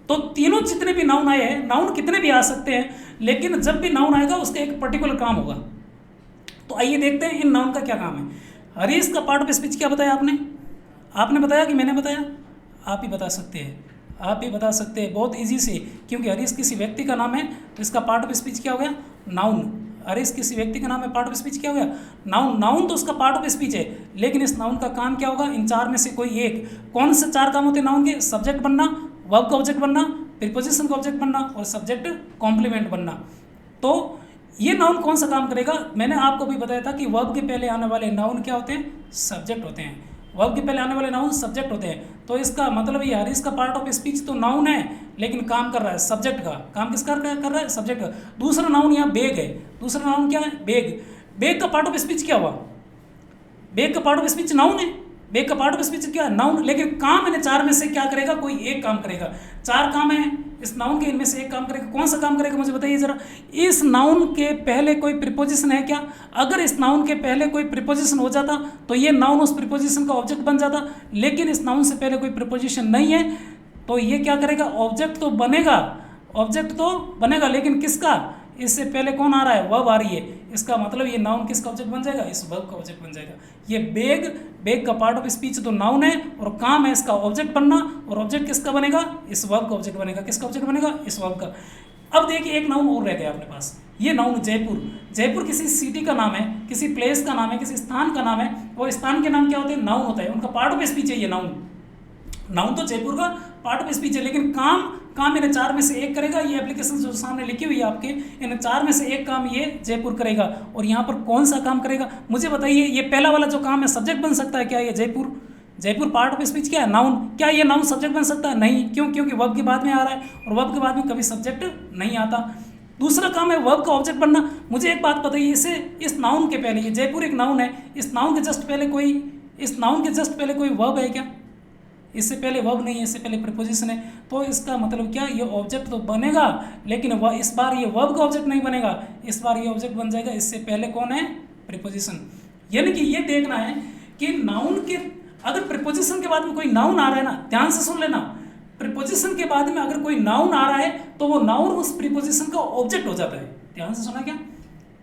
तो तीनों जितने भी नाउन आए हैं, नाउन कितने भी आ सकते हैं, लेकिन जब भी नाउन आएगा उसका एक पर्टिकुलर काम होगा। तो आइए देखते हैं इन नाउन का क्या काम है। हरीश का पार्ट ऑफ स्पीच क्या बताया आपने? आपने बताया कि मैंने बताया? आप ही बता सकते हैं, आप ही बता सकते हैं बहुत इजी से, क्योंकि हरीश किसी व्यक्ति का नाम है तो इसका पार्ट ऑफ स्पीच क्या हो गया? नाउन। हरीश किसी व्यक्ति का नाम है, पार्ट ऑफ स्पीच क्या हो गया? नाउन। नाउन तो उसका पार्ट ऑफ स्पीच है, लेकिन इस नाउन का काम क्या होगा? इन चार में से कोई एक। कौन से 4 काम होते हैं नाउन के? सब्जेक्ट बनना, वर्ब का ऑब्जेक्ट बनना, प्रीपोजिशन का ऑब्जेक्ट बनना और सब्जेक्ट कॉम्प्लीमेंट बनना। तो ये नाउन कौन सा काम करेगा? मैंने आपको भी बताया था कि वर्ब के पहले आने वाले नाउन क्या होते हैं? सब्जेक्ट होते हैं। वर्ब के पहले आने वाले नाउन सब्जेक्ट होते हैं। तो इसका मतलब ये हरीश का पार्ट ऑफ स्पीच तो नाउन है, लेकिन काम कर रहा है सब्जेक्ट का। काम किसका कर रहा है? सब्जेक्ट का। दूसरा नाउन यहाँ बेग है। दूसरा नाउन क्या है? बेग। बेग का पार्ट ऑफ स्पीच क्या हुआ? बेग का पार्ट ऑफ स्पीच नाउन है। बेग का पार्ट ऑफ स्पीच क्या है? नाउन। लेकिन काम इन्हें 4 में से क्या करेगा? कोई एक काम करेगा। 4 काम है इस नाउन के, इनमें से एक काम करेगा। कौन सा काम करेगा मुझे बताइए जरा। इस नाउन के पहले कोई प्रीपोजिशन है क्या? अगर इस नाउन के पहले कोई प्रीपोजिशन हो जाता तो ये नाउन उस प्रीपोजिशन का ऑब्जेक्ट बन जाता, लेकिन इस नाउन से पहले कोई प्रीपोजिशन नहीं है तो ये क्या करेगा? ऑब्जेक्ट तो बनेगा, ऑब्जेक्ट तो बनेगा, लेकिन किसका? इससे पहले कौन आ रहा है? वर्ब आ रही है। इसका मतलब ये नाउन किसका ऑब्जेक्ट बन जाएगा? इस वर्ब का ऑब्जेक्ट बन जाएगा। ये बेग का पार्ट ऑफ स्पीच तो नाउन है और काम है इसका ऑब्जेक्ट बनना, और ऑब्जेक्ट किसका बनेगा? इस वर्ब का ऑब्जेक्ट बनेगा। किसका ऑब्जेक्ट बनेगा? इस वर्ब का। अब देखिए एक नाउन और रह गया अपने पास। ये नाउन जयपुर। जयपुर किसी सिटी का नाम है, किसी प्लेस का नाम है, किसी स्थान का नाम है। और स्थान के नाम क्या होते हैं? नाउन होता है। उनका पार्ट ऑफ स्पीच है ये नाउन। नाउन तो जयपुर का पार्ट ऑफ स्पीच है, लेकिन काम इन्हें 4 में से एक करेगा। ये एप्लीकेशन जो सामने लिखी हुई है आपके, इन 4 में से एक काम ये जयपुर करेगा। और यहाँ पर कौन सा काम करेगा मुझे बताइए। ये पहला वाला जो काम है सब्जेक्ट बन सकता है क्या? ये जयपुर पार्ट ऑफ स्पीच क्या है? नाउन। क्या ये नाउन सब्जेक्ट बन सकता है? नहीं। क्यों? क्योंकि वर्ब के बाद में आ रहा है, और वर्ब के बाद में कभी सब्जेक्ट नहीं आता। दूसरा काम है वर्ब का ऑब्जेक्ट बनना। मुझे एक बात बताइए, इस नाउन के पहले, ये जयपुर एक नाउन है, इस नाउन के जस्ट पहले कोई वर्ब है क्या? इससे पहले वर्ब नहीं है, इससे पहले प्रीपोजिशन है। तो इसका मतलब क्या? ये ऑब्जेक्ट तो बनेगा, लेकिन इस बार ये वर्ब का ऑब्जेक्ट नहीं बनेगा, इस बार ये ऑब्जेक्ट बन जाएगा। इससे पहले कौन है? प्रीपोजिशन। यानी कि ये देखना है कि नाउन के अगर प्रीपोजिशन के बाद में कोई नाउन आ रहा है ना, ध्यान से सुन लेना, प्रीपोजिशन के बाद में अगर कोई नाउन आ रहा है तो वो नाउन उस प्रीपोजिशन का ऑब्जेक्ट हो जाता है। ध्यान से सुना क्या?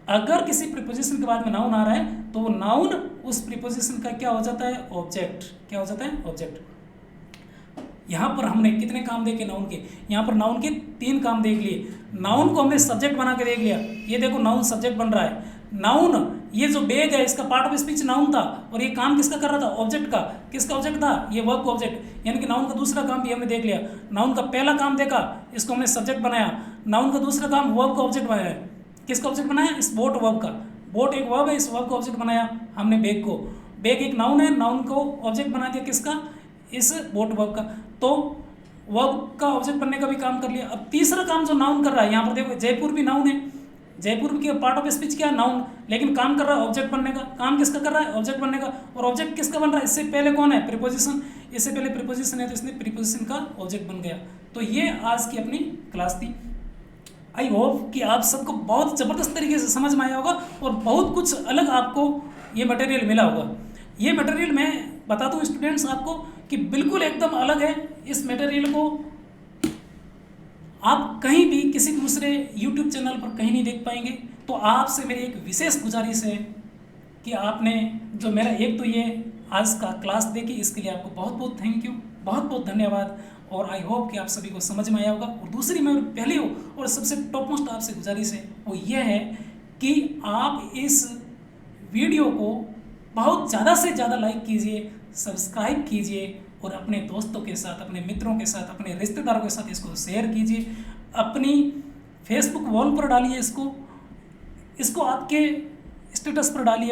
अगर किसी प्रीपोजिशन के बाद में नाउन आ रहा है तो वो नाउन उस प्रीपोजिशन का क्या हो जाता है? ऑब्जेक्ट। क्या हो जाता है? ऑब्जेक्ट। यहाँ पर हमने कितने काम देखे नाउन के? यहाँ पर नाउन के 3 काम देख लिए। नाउन को हमने सब्जेक्ट बना के देख लिया। ये देखो नाउन सब्जेक्ट बन रहा है। नाउन, ये जो बैग है इसका पार्ट ऑफ स्पीच नाउन था और ये काम किसका कर रहा था? ऑब्जेक्ट का। किसका ऑब्जेक्ट था? ये वर्ब का ऑब्जेक्ट। यानी कि नाउन का दूसरा काम भी हमने देख लिया। नाउन का पहला काम देखा, इसको हमने सब्जेक्ट बनाया। नाउन का दूसरा काम वर्ब का ऑब्जेक्ट बनाया। किसका ऑब्जेक्ट बनाया? इस बोट वर्ब का। बोट एक वर्ब है, इस वर्ब का ऑब्जेक्ट बनाया हमने बैग को। बैग एक नाउन है, नाउन को ऑब्जेक्ट बना दिया किसका? इस बोट वर्ब का। तो वर्ब का ऑब्जेक्ट बनने का भी काम कर लिया। अब तीसरा काम जो नाउन कर रहा है, यहाँ पर देखो जयपुर भी नाउन है। जयपुर के पार्ट ऑफ स्पीच क्या है? नाउन। लेकिन काम कर रहा है ऑब्जेक्ट बनने का। काम किसका कर रहा है? ऑब्जेक्ट बनने का। और ऑब्जेक्ट किसका बन रहा है? इससे पहले कौन है? प्रीपोजिशन। इससे पहले प्रीपोजिशन है तो इसने प्रीपोजिशन का ऑब्जेक्ट बन गया। तो ये आज की अपनी क्लास थी। आई होप कि आप सबको बहुत ज़बरदस्त तरीके से समझ में आया होगा और बहुत कुछ अलग आपको ये मटेरियल मिला होगा। ये मटेरियल मैं बता दूं स्टूडेंट्स आपको कि बिल्कुल एकदम अलग है। इस मटेरियल को आप कहीं भी किसी दूसरे YouTube चैनल पर कहीं नहीं देख पाएंगे। तो आपसे मेरी एक विशेष गुजारिश है कि आपने जो मेरा एक तो ये आज का क्लास देखी, इसके लिए आपको बहुत बहुत थैंक यू, बहुत बहुत धन्यवाद। और आई होप कि आप सभी को समझ में आया होगा। और दूसरी मैं पहली हो और सबसे टॉप मोस्ट आपसे गुजारिश है वो ये है कि आप इस वीडियो को बहुत ज़्यादा से ज़्यादा लाइक कीजिए, सब्सक्राइब कीजिए और अपने दोस्तों के साथ, अपने मित्रों के साथ, अपने रिश्तेदारों के साथ इसको शेयर कीजिए। अपनी फेसबुक वॉल पर डालिए इसको आपके स्टेटस पर डालिए,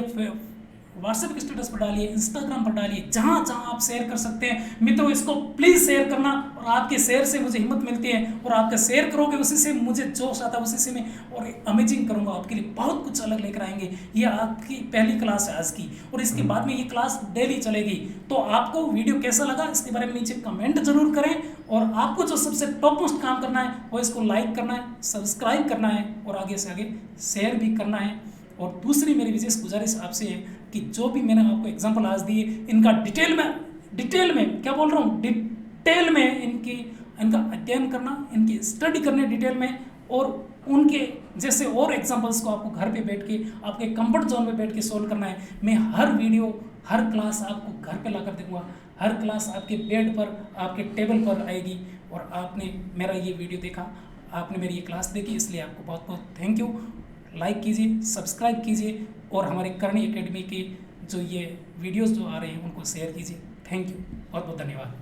व्हाट्सएप के स्टेटस पर डालिए, इंस्टाग्राम पर डालिए, जहाँ जहाँ आप शेयर कर सकते हैं। मित्रों इसको प्लीज़ शेयर करना। और आपके शेयर से मुझे हिम्मत मिलती है और आपका शेयर करोगे उसी से मुझे जोश आता है, उसी से मैं और अमेजिंग करूँगा आपके लिए, बहुत कुछ अलग लेकर आएंगे। ये आपकी पहली क्लास है आज की और इसके बाद में ये क्लास डेली चलेगी। तो आपको वीडियो कैसा लगा इसके बारे में नीचे कमेंट जरूर करें। और आपको जो सबसे टॉप मोस्ट काम करना है वो इसको लाइक करना है, सब्सक्राइब करना है और आगे से आगे शेयर भी करना है। और दूसरी मेरी विशेष गुजारिश आपसे है कि जो भी मैंने आपको एग्जांपल आज दिए इनका डिटेल में क्या बोल रहा हूँ, डिटेल में इनका अध्ययन करना, इनकी स्टडी करने डिटेल में। और उनके जैसे और एग्जांपल्स को आपको घर पे बैठ के आपके कंफर्ट जोन में बैठ के सोल्व करना है। मैं हर वीडियो, हर क्लास आपको घर पे ला कर दूंगा। हर क्लास आपके बेड पर, आपके टेबल पर आएगी। और आपने मेरा ये वीडियो देखा, आपने मेरी ये क्लास देखी, इसलिए आपको बहुत बहुत थैंक यू। लाइक कीजिए, सब्सक्राइब कीजिए और हमारे करणी एकेडमी के जो ये वीडियोस जो आ रहे हैं उनको शेयर कीजिए। थैंक यू, बहुत बहुत धन्यवाद।